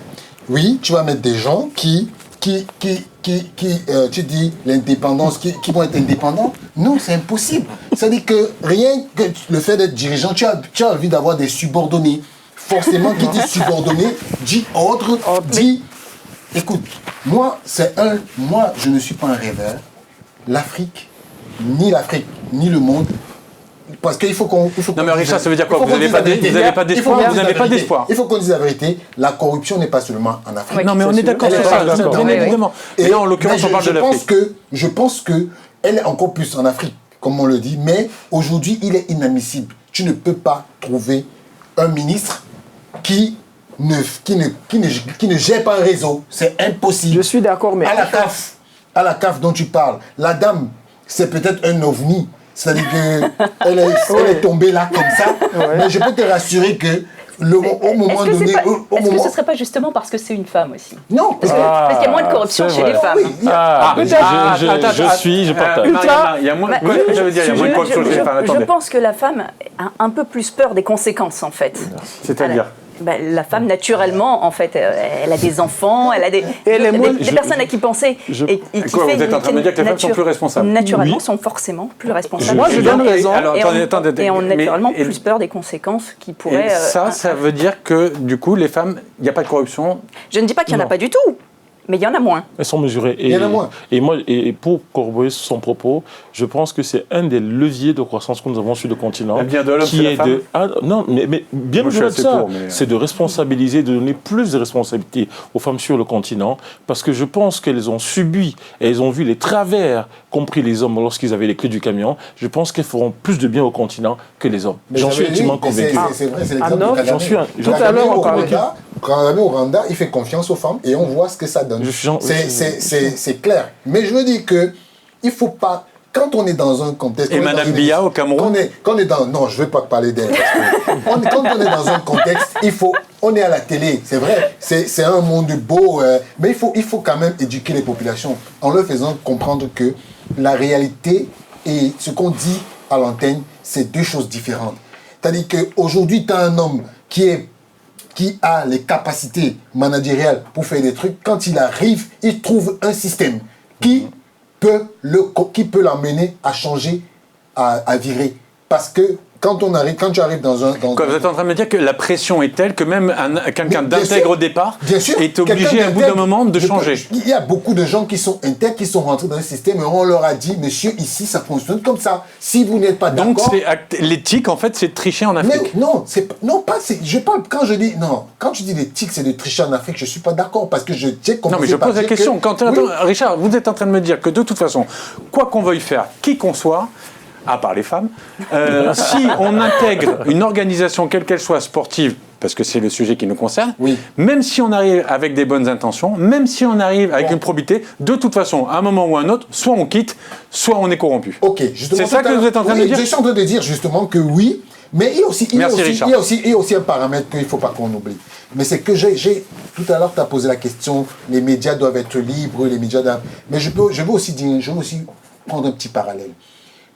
oui, tu vas mettre des gens qui tu dis l'indépendance, qui vont être indépendants. Non, c'est impossible. C'est-à-dire que rien que le fait d'être dirigeant, tu as envie d'avoir des subordonnés. Forcément, qui dit subordonné, dit ordre, dit... Écoute, moi, je ne suis pas un rêveur. L'Afrique, ni le monde, parce qu'il faut qu'on... Non mais Richard, ça veut dire quoi? Vous n'avez pas d'espoir? Vous n'avez pas d'espoir? Il faut qu'on dise la vérité. La corruption n'est pas seulement en Afrique. Non mais on est d'accord sur ça, bien évidemment. Et là, en l'occurrence, on parle de l'Afrique. Je pense qu'elle est encore plus en Afrique comme on le dit, mais aujourd'hui, il est inadmissible. Tu ne peux pas trouver un ministre qui ne gère pas un réseau. C'est impossible. Je suis d'accord, mais... À la CAF dont tu parles, la dame, c'est peut-être un ovni. C'est-à-dire qu'elle est tombée là comme ça. Ouais. Mais je peux te rassurer que au moment donné... Est-ce que ce ne serait pas justement parce que c'est une femme aussi? Non. Parce qu'il y a moins de corruption chez les femmes. Oui, je partage. Il y a moins de corruption chez les femmes. Je pense que la femme a un peu plus peur des conséquences, en fait. C'est-à-dire la femme, naturellement, en fait, elle a des enfants, elle a des personnes à qui penser. Vous êtes en train de me dire que les femmes sont plus responsables? Naturellement, sont forcément plus responsables. Moi, je donne raison. Et ont naturellement plus peur des conséquences qui pourraient... Ça veut dire que, du coup, les femmes, il n'y a pas de corruption? Je ne dis pas qu'il n'y en a pas du tout. Mais il y en a moins. Elles sont mesurées. Il y en a moins. Et pour corroborer son propos, je pense que c'est un des leviers de croissance que nous avons sur le continent. Bien de l'homme, c'est la femme. Non, mais bien au-delà de ça, c'est de responsabiliser, de donner plus de responsabilités aux femmes sur le continent, parce que je pense qu'elles ont subi, et elles ont vu les travers, compris les hommes lorsqu'ils avaient les clés du camion. Je pense qu'elles feront plus de bien au continent que les hommes. J'en suis intimement convaincu. C'est vrai, c'est l'exemple de Kagame. Tout à l'heure, on parlait. Kagame au Rwanda, il fait confiance aux femmes et on voit ce que ça donne. C'est clair. Mais je veux dire que il faut pas, quand on est dans un contexte... Et Madame Biya au Cameroun non, je ne veux pas parler d'elle. Quand on est dans un contexte, on est à la télé, c'est vrai, c'est un monde beau, mais il faut quand même éduquer les populations en leur faisant comprendre que la réalité et ce qu'on dit à l'antenne, c'est deux choses différentes. C'est-à-dire qu'aujourd'hui, tu as un homme qui a les capacités managériales pour faire des trucs. Quand il arrive, il trouve un système qui peut l'amener à changer, à virer. Parce que quand tu arrives dans un... Vous êtes en train de me dire que la pression est telle que même quelqu'un d'intègre au départ est obligé à bout d'un moment de changer. Il y a beaucoup de gens qui sont intègres, qui sont rentrés dans le système et on leur a dit, monsieur, ici, ça fonctionne comme ça. Si vous n'êtes pas d'accord... Donc l'éthique, en fait, c'est de tricher en Afrique. Mais je parle, quand tu dis l'éthique, c'est de tricher en Afrique, je ne suis pas d'accord parce que j'ai commencé. Non, mais je pose la question. Richard, vous êtes en train de me dire que de toute façon, quoi qu'on veuille faire, qui qu'on soit, à part les femmes, si on intègre une organisation, quelle qu'elle soit sportive, parce que c'est le sujet qui nous concerne, même si on arrive avec des bonnes intentions, même si on arrive avec une probité, de toute façon, à un moment ou à un autre, soit on quitte, soit on est corrompu. C'est ça que vous êtes en train de dire? Je suis en train de dire justement que oui, mais il y a aussi un paramètre qu'il ne faut pas qu'on oublie. Mais c'est que tout à l'heure, tu as posé la question, les médias doivent être libres, les médias doivent... Mais je veux aussi prendre un petit parallèle.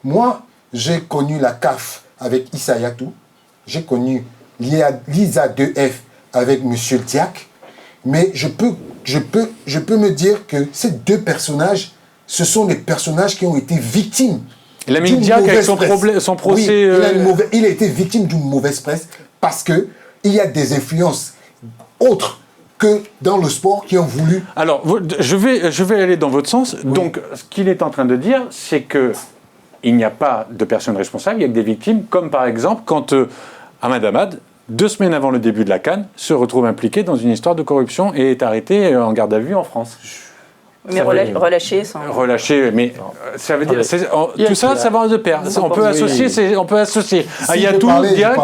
Moi, j'ai connu la CAF avec Issa Yatou, j'ai connu l'ISA 2F avec M. Diak, mais je peux me dire que ces deux personnages, ce sont des personnages qui ont été victimes. Lamine Diak avec son procès... Oui, il a été victime d'une mauvaise presse parce qu'il y a des influences autres que dans le sport qui ont voulu... Alors, je vais aller dans votre sens. Oui. Donc, ce qu'il est en train de dire, c'est que il n'y a pas de personnes responsables, il y a que des victimes, comme par exemple quand Ahmad Ahmad, 2 semaines avant le début de la CAN, se retrouve impliqué dans une histoire de corruption et est arrêté en garde à vue en France. Mais relâché sans... Relâché, mais ça veut dire... tout ça, ça va de pair. On peut associer Ayatou, Diak,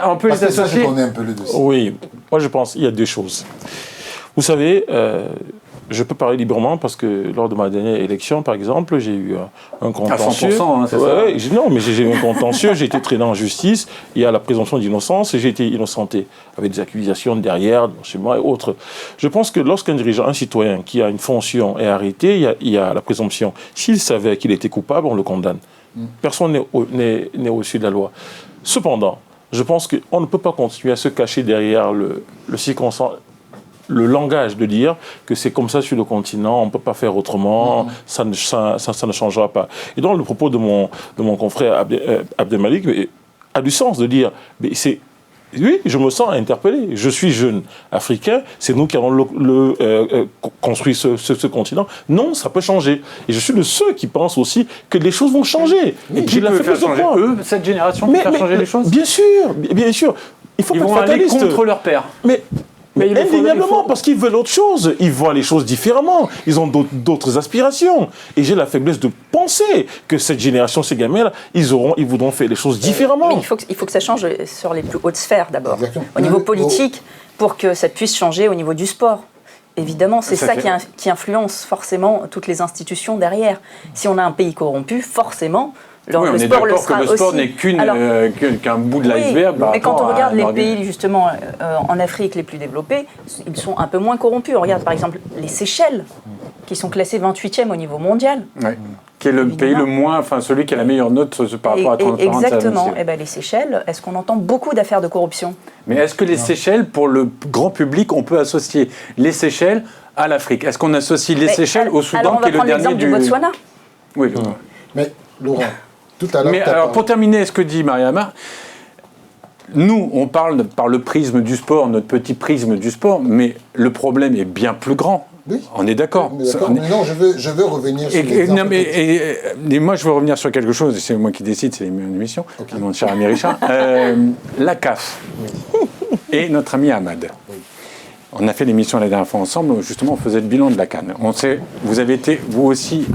on peut les associer... Oui, moi je pense qu'il y a 2 choses. Vous savez... je peux parler librement parce que lors de ma dernière élection, par exemple, j'ai eu un contentieux. À 100%, hein, c'est ça? Non, mais j'ai eu un contentieux, j'ai été traîné en justice, il y a la présomption d'innocence et j'ai été innocenté avec des accusations derrière, chez moi et autres. Je pense que lorsqu'un dirigeant, un citoyen qui a une fonction est arrêté, il y a la présomption. S'il savait qu'il était coupable, on le condamne. Personne n'est au-dessus de la loi. Cependant, je pense qu'on ne peut pas continuer à se cacher derrière le langage de dire que c'est comme ça sur le continent, on ne peut pas faire autrement, ça ne changera pas. Et donc le propos de mon confrère Abdelmalik a du sens de dire, mais oui, je me sens interpellé. Je suis jeune africain, c'est nous qui avons construit ce continent. Non, ça peut changer. Et je suis de ceux qui pensent aussi que les choses vont changer. Et qui peut faire changer eux, cette génération, peut faire changer les choses? Bien sûr, bien sûr. Il faut Ils vont aller contre leur père. Mais Mais il faut- indéniablement, parce qu'ils veulent autre chose. Ils voient les choses différemment. Ils ont d'autres aspirations. Et j'ai la faiblesse de penser que cette génération, ces gamins-là, ils voudront faire les choses différemment. Mais il faut que ça change sur les plus hautes sphères d'abord. Exactement. Au niveau politique, pour que ça puisse changer au niveau du sport. Évidemment, c'est ça qui influence forcément toutes les institutions derrière. Si on a un pays corrompu, forcément, Oui, on est d'accord que le sport n'est qu'un bout de l'iceberg. Mais quand on regarde les pays justement en Afrique les plus développés, ils sont un peu moins corrompus. On regarde par exemple les Seychelles, qui sont classés 28e au niveau mondial. Oui. Qui est le pays le moins, enfin celui qui a la meilleure note par rapport à transparence. Exactement. Et ben les Seychelles, est-ce qu'on entend beaucoup d'affaires de corruption? Mais est-ce que les Seychelles, pour le grand public, on peut associer les Seychelles à l'Afrique? Est-ce qu'on associe les Seychelles au Soudan, qui est le dernier l'exemple du Botswana. Oui. Mais Laurent, tout à l'heure... Mais alors, pour terminer ce que dit Mariama, nous, on parle par le prisme du sport, notre petit prisme du sport, mais le problème est bien plus grand. Oui. On est d'accord. Mais non, je veux revenir sur l'exemple. Et moi, je veux revenir sur quelque chose, c'est moi qui décide, c'est l'émission, mon cher ami Richard. La CAF et notre ami Ahmad. Oui. On a fait l'émission la dernière fois ensemble, justement, on faisait le bilan de la CAN. Vous avez été, vous aussi,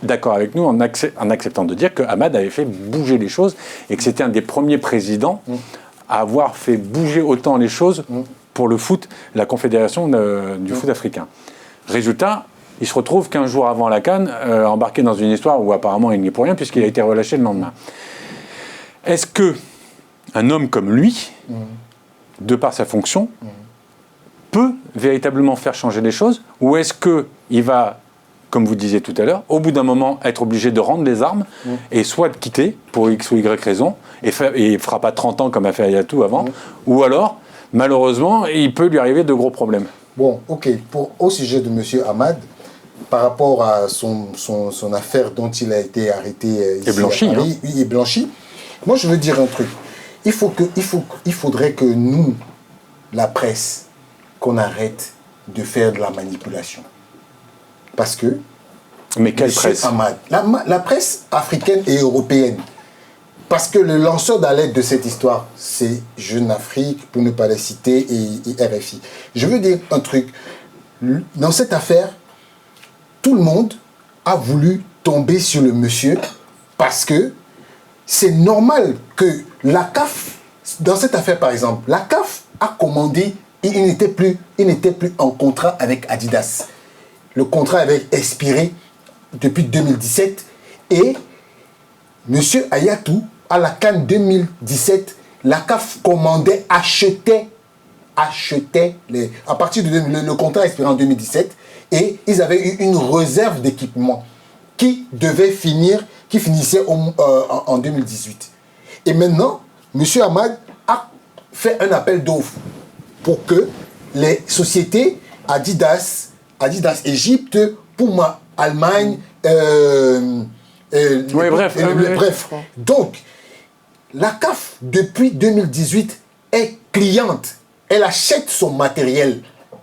d'accord avec nous en acceptant de dire que Ahmad avait fait bouger les choses et que c'était un des premiers présidents à avoir fait bouger autant les choses pour le foot, la confédération du foot africain. Résultat, il se retrouve 15 jours avant la CAN, embarqué dans une histoire où apparemment il n'y est pour rien puisqu'il a été relâché le lendemain. Est-ce qu'un homme comme lui, de par sa fonction, peut véritablement faire changer les choses, ou est-ce qu'il va, comme vous disiez tout à l'heure, au bout d'un moment être obligé de rendre les armes et soit de quitter pour X ou Y raison et il ne fera pas 30 ans comme a fait Ayatou avant, ou alors malheureusement il peut lui arriver de gros problèmes. Bon, ok, au sujet de M. Ahmad, par rapport à son affaire dont il a été arrêté ici et blanchi, à Paris, et blanchi, moi je veux dire un truc, il faudrait que nous, la presse, qu'on arrête de faire de la manipulation. Parce que... Mais quelle presse? Ahmad, la presse africaine et européenne. Parce que le lanceur d'alerte de cette histoire, c'est Jeune Afrique, pour ne pas les citer, et RFI. Je veux dire un truc. Dans cette affaire, tout le monde a voulu tomber sur le monsieur parce que c'est normal que la CAF, dans cette affaire par exemple, la CAF a commandé. Il n'était plus en contrat avec Adidas. Le contrat avait expiré depuis 2017 et M. Ayatou, à la CAN 2017, la CAF commandait, achetait à partir de le contrat expiré en 2017 et ils avaient eu une réserve d'équipement qui finissait en 2018. Et maintenant, M. Ahmad a fait un appel d'offres pour que les sociétés Adidas Égypte, Puma Allemagne, bref. Donc, la CAF, depuis 2018, est cliente. Elle achète son matériel.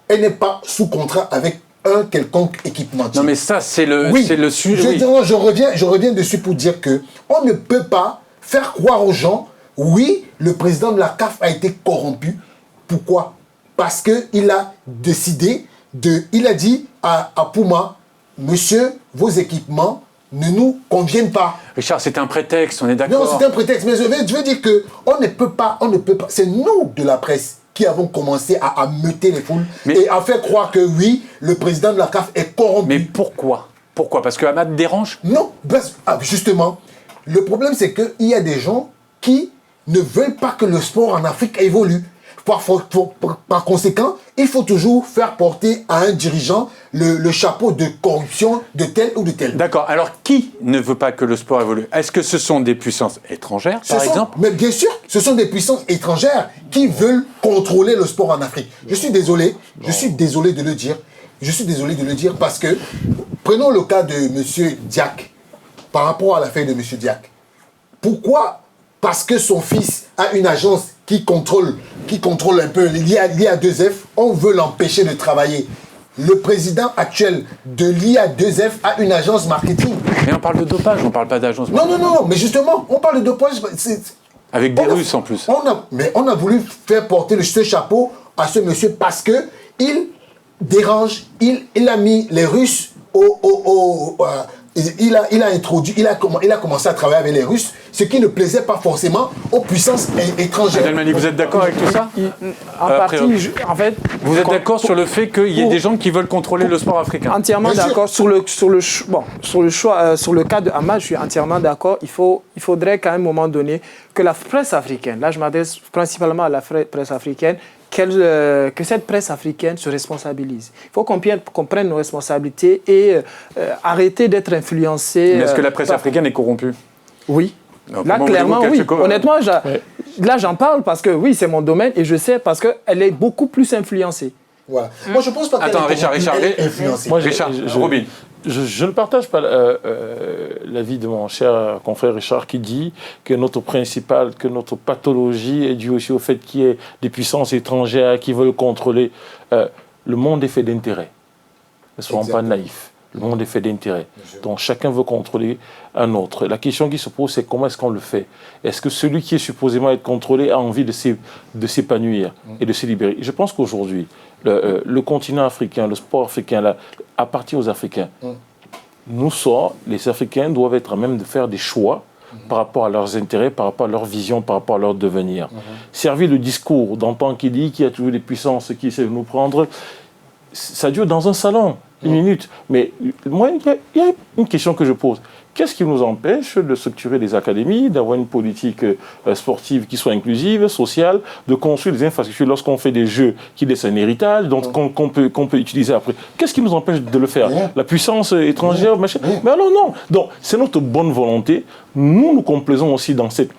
Elle n'est pas sous contrat avec un quelconque équipementier. Non mais ça, c'est le sujet. Je reviens dessus pour dire que on ne peut pas faire croire aux gens, oui, le président de la CAF a été corrompu. Pourquoi? Parce qu'il a décidé il a dit à Puma, monsieur, vos équipements ne nous conviennent pas. Richard, c'est un prétexte, on est d'accord. Non, c'est un prétexte, mais je veux dire que on ne peut pas. C'est nous de la presse qui avons commencé à meuter les foules et à faire croire que oui, le président de la CAF est corrompu. Mais pourquoi? Pourquoi? Parce que Ahmad dérange? Non, justement, le problème c'est qu'il y a des gens qui ne veulent pas que le sport en Afrique évolue. Par conséquent, il faut toujours faire porter à un dirigeant le chapeau de corruption de tel ou de tel. D'accord. Alors, qui ne veut pas que le sport évolue? Est-ce que ce sont des puissances étrangères, par exemple? Mais bien sûr, ce sont des puissances étrangères qui veulent contrôler le sport en Afrique. Je suis désolé de le dire. Je suis désolé de le dire parce que, prenons le cas de M. Diack, par rapport à l'affaire de M. Diack. Pourquoi? Parce que son fils a une agence qui contrôle un peu l'IA2F, on veut l'empêcher de travailler. Le président actuel de l'IA2F a une agence marketing. Mais on parle de dopage, on ne parle pas d'agence marketing. Non, mais justement, on parle de dopage. Avec des Russes en plus. On a voulu faire porter ce chapeau à ce monsieur parce que il dérange, il a mis les Russes il a commencé à travailler avec les Russes, ce qui ne plaisait pas forcément aux puissances étrangères. Abdelmani, vous êtes d'accord avec tout ça? En partie, en fait... Vous êtes d'accord sur le fait qu'il y ait des gens qui veulent contrôler le sport africain? Entièrement d'accord. Sur le cas de Hamad, je suis entièrement d'accord. Il faudrait qu'à un moment donné, que la presse africaine, là je m'adresse principalement à la presse africaine, que cette presse africaine se responsabilise. Il faut qu'on prenne nos responsabilités et arrêter d'être influencés. Mais est-ce que la presse africaine est corrompue? Oui. Alors, là, clairement, oui. Honnêtement, là, j'en parle parce que, oui, c'est mon domaine et je sais parce qu'elle est beaucoup plus influencée. Voilà. Moi, je pense pas qu'elle est influencée. Moi, Robin. Je ne partage pas l'avis de mon cher confrère Richard qui dit que notre pathologie est due aussi au fait qu'il y ait des puissances étrangères qui veulent contrôler. Le monde est fait d'intérêts. Ne soyons pas naïfs. Le monde est fait d'intérêts. Donc chacun veut contrôler un autre. La question qui se pose, c'est comment est-ce qu'on le fait? Est-ce que celui qui est supposément être contrôlé a envie de s'épanouir et de se libérer? Je pense qu'aujourd'hui, le continent africain, le sport africain, là, appartient aux Africains. Les Africains doivent être à même de faire des choix par rapport à leurs intérêts, par rapport à leur vision, par rapport à leur devenir. Servir le discours d'antan qui dit qu'il y a toujours des puissances qui essaient de nous prendre, ça dure dans un salon, une minute. Mais moi, il y a une question que je pose. Qu'est-ce qui nous empêche de structurer des académies, d'avoir une politique sportive qui soit inclusive, sociale, de construire des infrastructures lorsqu'on fait des jeux qui laissent un héritage, donc qu'on peut utiliser après? Qu'est-ce qui nous empêche de le faire? La puissance étrangère, machin. Mais alors non. Donc c'est notre bonne volonté. Nous complaisons aussi dans cette...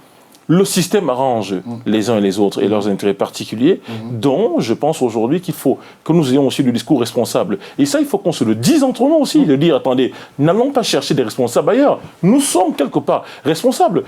Le système arrange les uns et les autres et leurs intérêts particuliers, dont je pense aujourd'hui qu'il faut que nous ayons aussi le discours responsable. Et ça, il faut qu'on se le dise entre nous aussi, de dire, attendez, n'allons pas chercher des responsables ailleurs. Nous sommes quelque part responsables.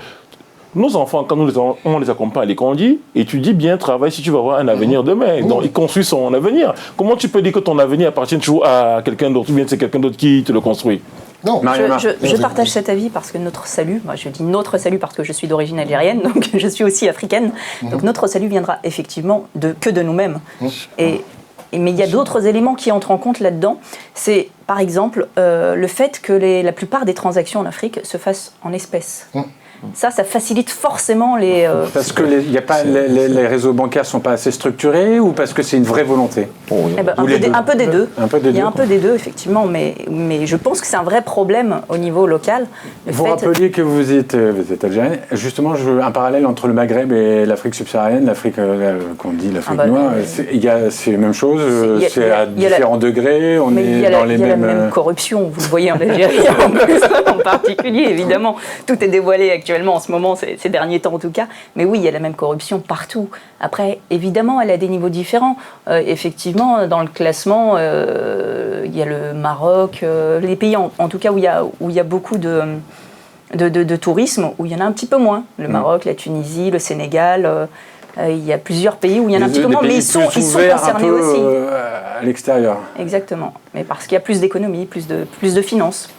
Nos enfants, quand on les accompagne à l'école, on dit, étudie bien, travaille si tu vas avoir un avenir demain. Donc, ils construisent son avenir. Comment tu peux dire que ton avenir appartient toujours à quelqu'un d'autre, ou bien c'est quelqu'un d'autre qui te le construit? Non. Je partage cet avis parce que notre salut, moi je dis notre salut parce que je suis d'origine algérienne, donc je suis aussi africaine, donc notre salut viendra effectivement que de nous-mêmes. Mais il y a d'autres éléments qui entrent en compte là-dedans. C'est par exemple le fait que la plupart des transactions en Afrique se fassent en espèces. Ça facilite forcément les... Parce que les réseaux bancaires ne sont pas assez structurés ou parce que c'est une vraie volonté? Un peu des deux. Il y a un peu des deux, effectivement, mais je pense que c'est un vrai problème au niveau local. Vous rappeliez que vous êtes algérienne. Justement, un parallèle entre le Maghreb et l'Afrique subsaharienne, l'Afrique qu'on dit l'Afrique noire, c'est la même chose, c'est à différents degrés, on est dans les mêmes... Il y a la même corruption, vous le voyez en Algérie en particulier, évidemment. Tout est dévoilé actuellement en ce moment, ces derniers temps en tout cas. Mais oui, il y a la même corruption partout. Après, évidemment, elle a des niveaux différents. Effectivement, dans le classement, il y a le Maroc, les pays en tout cas où il y a beaucoup de tourisme, où il y en a un petit peu moins. Le Maroc, la Tunisie, le Sénégal... il y a plusieurs pays où il y en a un petit peu moins, mais ils sont concernés aussi. À l'extérieur. Exactement. Mais parce qu'il y a plus d'économie, plus de finances.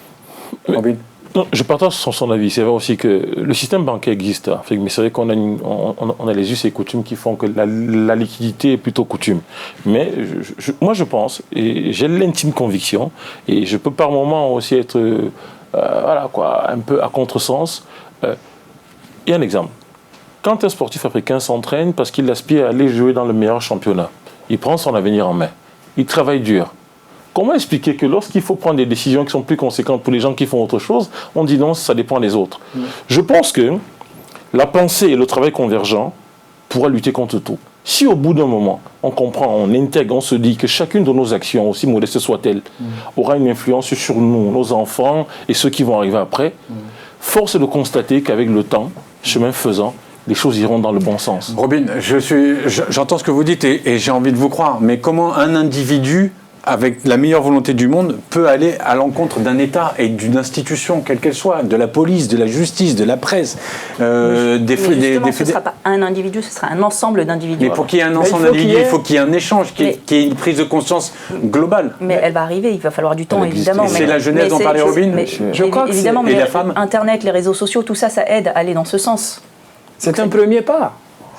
Non, je partage son avis. C'est vrai aussi que le système bancaire existe, mais c'est vrai qu'on a les us et coutumes qui font que la liquidité est plutôt coutume. Mais moi, je pense, et j'ai l'intime conviction, et je peux par moments aussi être un peu à contresens. Il y a un exemple. Quand un sportif africain s'entraîne parce qu'il aspire à aller jouer dans le meilleur championnat, il prend son avenir en main. Il travaille dur. Comment expliquer que lorsqu'il faut prendre des décisions qui sont plus conséquentes pour les gens qui font autre chose, on dit non, ça dépend des autres. Je pense que la pensée et le travail convergent pourra lutter contre tout. Si au bout d'un moment, on comprend, on intègre, on se dit que chacune de nos actions, aussi modeste soit-elle, aura une influence sur nous, nos enfants et ceux qui vont arriver après, force est de constater qu'avec le temps, chemin faisant, les choses iront dans le bon sens. Robin, j'entends ce que vous dites et j'ai envie de vous croire, mais comment un individu, avec la meilleure volonté du monde, peut aller à l'encontre d'un État et d'une institution, quelle qu'elle soit, de la police, de la justice, de la presse, ce ne sera pas un individu, ce sera un ensemble d'individus. Mais pour qu'il y ait un ensemble d'individus, il faut qu'il y ait un échange, qu'il y ait une prise de conscience globale. Mais elle va arriver, il va falloir du temps, évidemment. C'est la jeunesse dont parlait Robin. Je crois que évidemment, mais Internet, les réseaux sociaux, tout ça, ça aide à aller dans ce sens. C'est un premier pas.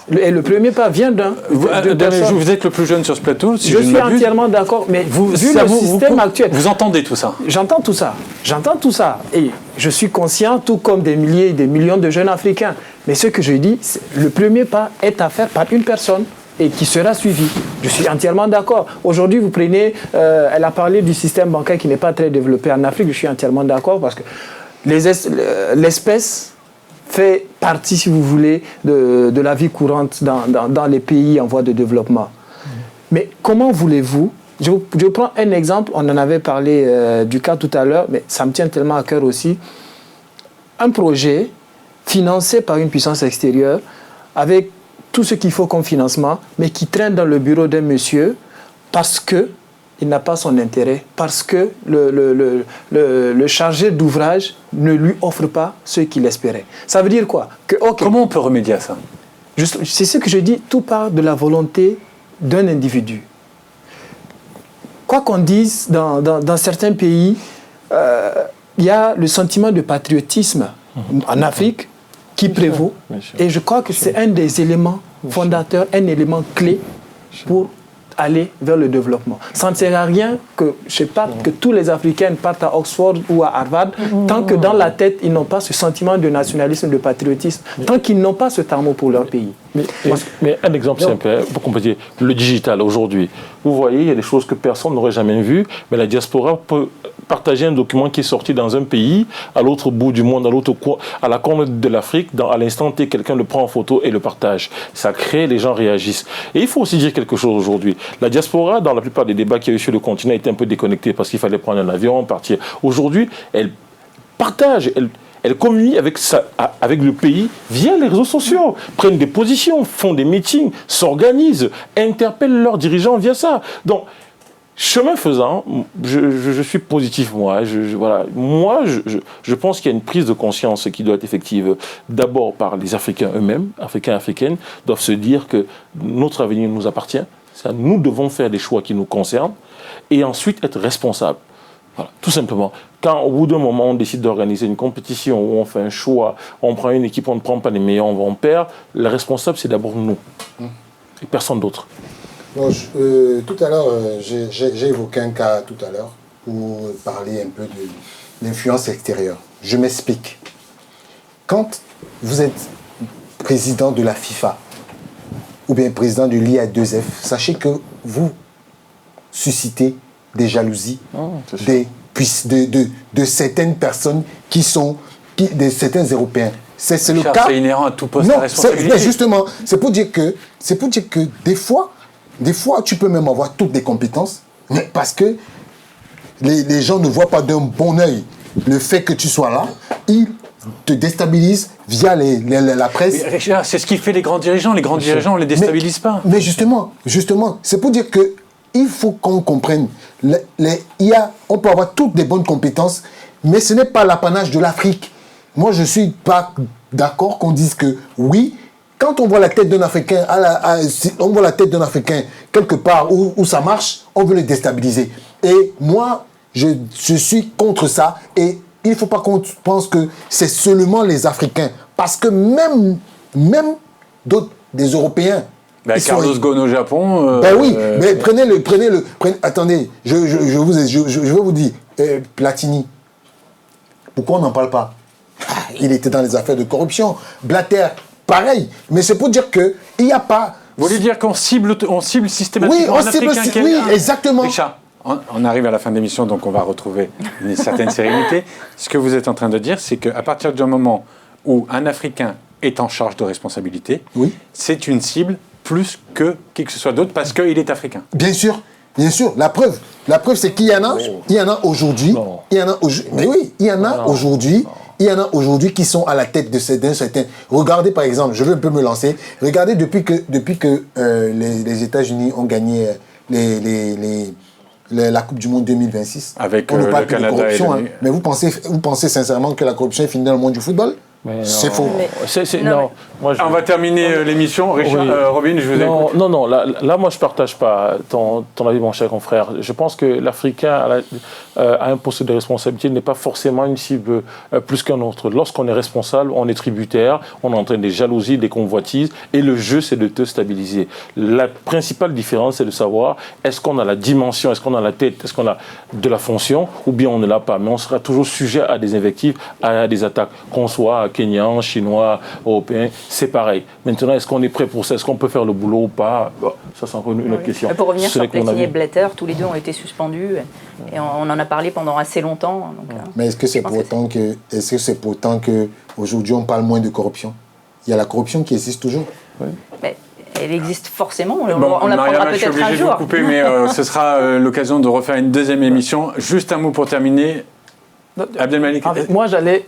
Et le premier pas vient d'un. Vous êtes le plus jeune sur ce plateau, si je je ne suis m'abuse. entièrement d'accord, mais vu le système actuel. Vous entendez tout ça? J'entends tout ça. Et je suis conscient, tout comme des milliers et des millions de jeunes Africains. Mais ce que je dis, le premier pas est à faire par une personne et qui sera suivi. Je suis entièrement d'accord. Aujourd'hui, vous prenez, elle a parlé du système bancaire qui n'est pas très développé en Afrique. Je suis entièrement d'accord parce que l'espèce fait partie, si vous voulez, de la vie courante dans les pays en voie de développement. Mais comment voulez-vous, je prends un exemple, on en avait parlé du cas tout à l'heure, mais ça me tient tellement à cœur aussi, un projet financé par une puissance extérieure, avec tout ce qu'il faut comme financement, mais qui traîne dans le bureau d'un monsieur parce que il n'a pas son intérêt, parce que le chargé d'ouvrage ne lui offre pas ce qu'il espérait. Ça veut dire quoi? Comment on peut remédier à ça? C'est ce que je dis, tout part de la volonté d'un individu. Quoi qu'on dise, dans certains pays, il y a le sentiment de patriotisme en Afrique qui prévaut. Et je crois que c'est un des éléments fondateurs, un élément clé pour aller vers le développement. Ça ne sert à rien que, que tous les Africains partent à Oxford ou à Harvard, tant que dans la tête, ils n'ont pas ce sentiment de nationalisme, de patriotisme, tant qu'ils n'ont pas cet amour pour leur pays. Mais un exemple simple, pour comprendre, le digital aujourd'hui. Vous voyez, il y a des choses que personne n'aurait jamais vues, mais la diaspora peut partager un document qui est sorti dans un pays, à l'autre bout du monde, à la corne de l'Afrique, à l'instant T, quelqu'un le prend en photo et le partage. Ça crée, les gens réagissent. Et il faut aussi dire quelque chose aujourd'hui. La diaspora, dans la plupart des débats qu'il y a eu sur le continent, était un peu déconnectée parce qu'il fallait prendre un avion, partir. Aujourd'hui, elle partage, elle communie avec le pays via les réseaux sociaux, prennent des positions, font des meetings, s'organisent, interpellent leurs dirigeants via ça. Donc, chemin faisant, je suis positif, moi. Je pense qu'il y a une prise de conscience qui doit être effective d'abord par les Africains eux-mêmes, Africains et Africaines, doivent se dire que notre avenir nous appartient. Nous devons faire des choix qui nous concernent et ensuite être responsables. Voilà, tout simplement. Quand au bout d'un moment on décide d'organiser une compétition où on fait un choix, on prend une équipe, on ne prend pas les meilleurs, on perd, le responsable c'est d'abord nous et personne d'autre. Bon, tout à l'heure, j'ai évoqué un cas tout à l'heure pour parler un peu de l'influence extérieure. Je m'explique. Quand vous êtes président de la FIFA ou bien président de l'IA2F, sachez que vous suscitez des jalousies de certaines personnes de certains Européens. C'est le cas. C'est inhérent à tout poste de responsabilité. Mais justement, c'est pour dire que des fois, tu peux même avoir toutes les compétences, mais parce que les gens ne voient pas d'un bon œil le fait que tu sois là, ils te déstabilisent via la presse. Mais Richard, c'est ce qui fait les grands dirigeants. Les grands dirigeants, on ne les déstabilise pas. Mais justement, c'est pour dire que il faut qu'on comprenne. On peut avoir toutes des bonnes compétences, mais ce n'est pas l'apanage de l'Afrique. Moi, je ne suis pas d'accord qu'on dise que oui, quand on voit la tête d'un Africain, on voit la tête d'un Africain quelque part où ça marche, on veut le déstabiliser. Et moi, je suis contre ça. Et il ne faut pas qu'on pense que c'est seulement les Africains. Parce que même d'autres, des Européens. Carlos Ghosn au Japon. Oui, mais prenez. Attendez, je vais vous dire, Platini, pourquoi on n'en parle pas? Il était dans les affaires de corruption. Blatter, pareil. Mais c'est pour dire qu'il n'y a pas. Vous voulez dire qu'on cible systématiquement un Africain? Oui, exactement. Richard, on arrive à la fin de l'émission, donc on va retrouver une certaine sérénité. Ce que vous êtes en train de dire, c'est qu'à partir du moment où un Africain est en charge de responsabilité, c'est une cible plus que qui que ce soit d'autre parce qu'il est africain. Bien sûr. La preuve, c'est qu'il y en a aujourd'hui. Il y en a aujourd'hui qui sont à la tête de certains. Regardez par exemple, je veux un peu me lancer. Regardez depuis que les États-Unis ont gagné la Coupe du Monde 2026. Avec on ne parle le plus Canada de corruption. et Mais vous pensez sincèrement que la corruption est finie dans le monde du football? C'est faux. Non. Moi, On va terminer l'émission. Richard, Oui. Robin, je vous écoute. Non, là, moi, je ne partage pas ton avis, mon cher confrère. Je pense que l'Africain a un poste de responsabilité, n'est pas forcément une cible plus qu'un autre. Lorsqu'on est responsable, on est tributaire, on entraîne des jalousies, des convoitises, et le jeu, c'est de te stabiliser. La principale différence, c'est de savoir, est-ce qu'on a la dimension, est-ce qu'on a la tête, est-ce qu'on a de la fonction, ou bien on ne l'a pas. Mais on sera toujours sujet à des invectives, à des attaques, qu'on soit Kenyan, Chinois, Européens, c'est pareil. Maintenant, est-ce qu'on est prêt pour ça? Est-ce qu'on peut faire le boulot ou pas? Bon, ça, c'est encore une autre question. Mais pour revenir sur Platini et Blatter, tous les deux ont été suspendus et on en a parlé pendant assez longtemps. Donc, mais est-ce que c'est pour autant que aujourd'hui on parle moins de corruption? Il y a la corruption qui existe toujours. Oui. Mais elle existe forcément, on Bon, l'apprendra Mariama, je suis peut-être obligé un de jour. vous couper, mais ce sera l'occasion de refaire une deuxième émission. Juste un mot pour terminer. Abdelmalik, En fait, moi, j'allais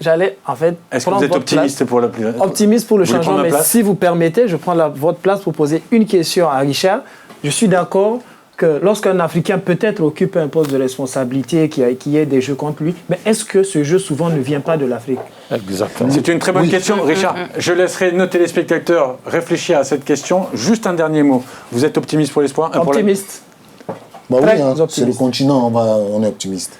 en fait. est-ce que vous êtes optimiste pour la Optimiste pour le Vous voulez changement, prendre ma mais place? si vous permettez, je prends votre place pour poser une question à Richard. Je suis d'accord que lorsqu'un Africain peut-être occupe un poste de responsabilité, qu'il y ait des jeux contre lui, mais est-ce que ce jeu souvent ne vient pas de l'Afrique? Exactement. C'est une très bonne question. Richard, je laisserai nos téléspectateurs réfléchir à cette question. Juste un dernier mot. Vous êtes optimiste pour l'espoir? Optimiste. Bah oui, Très hein, c'est le optimiste. continent, on est optimiste.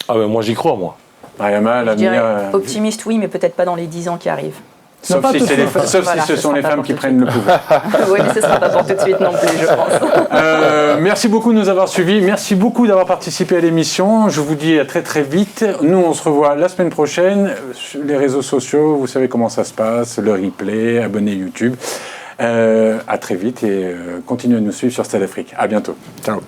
Ah ben moi, j'y crois, moi. Mariama, Je l'avenir. dirais optimiste, oui, mais peut-être pas dans les 10 ans qui arrivent. Sauf pas si, tout de suite. sauf Voilà, si ce ce sont sera les pas femmes pour qui tout de prennent le pouvoir. Oui, mais ce ne sera pas pour tout de suite non plus, je pense. Merci beaucoup de nous avoir suivis. Merci beaucoup d'avoir participé à l'émission. Je vous dis à très très vite. Nous, on se revoit la semaine prochaine sur les réseaux sociaux. Vous savez comment ça se passe, le replay, abonnez YouTube. À très vite et continuez à nous suivre sur Stade Afrique. À bientôt. Ciao.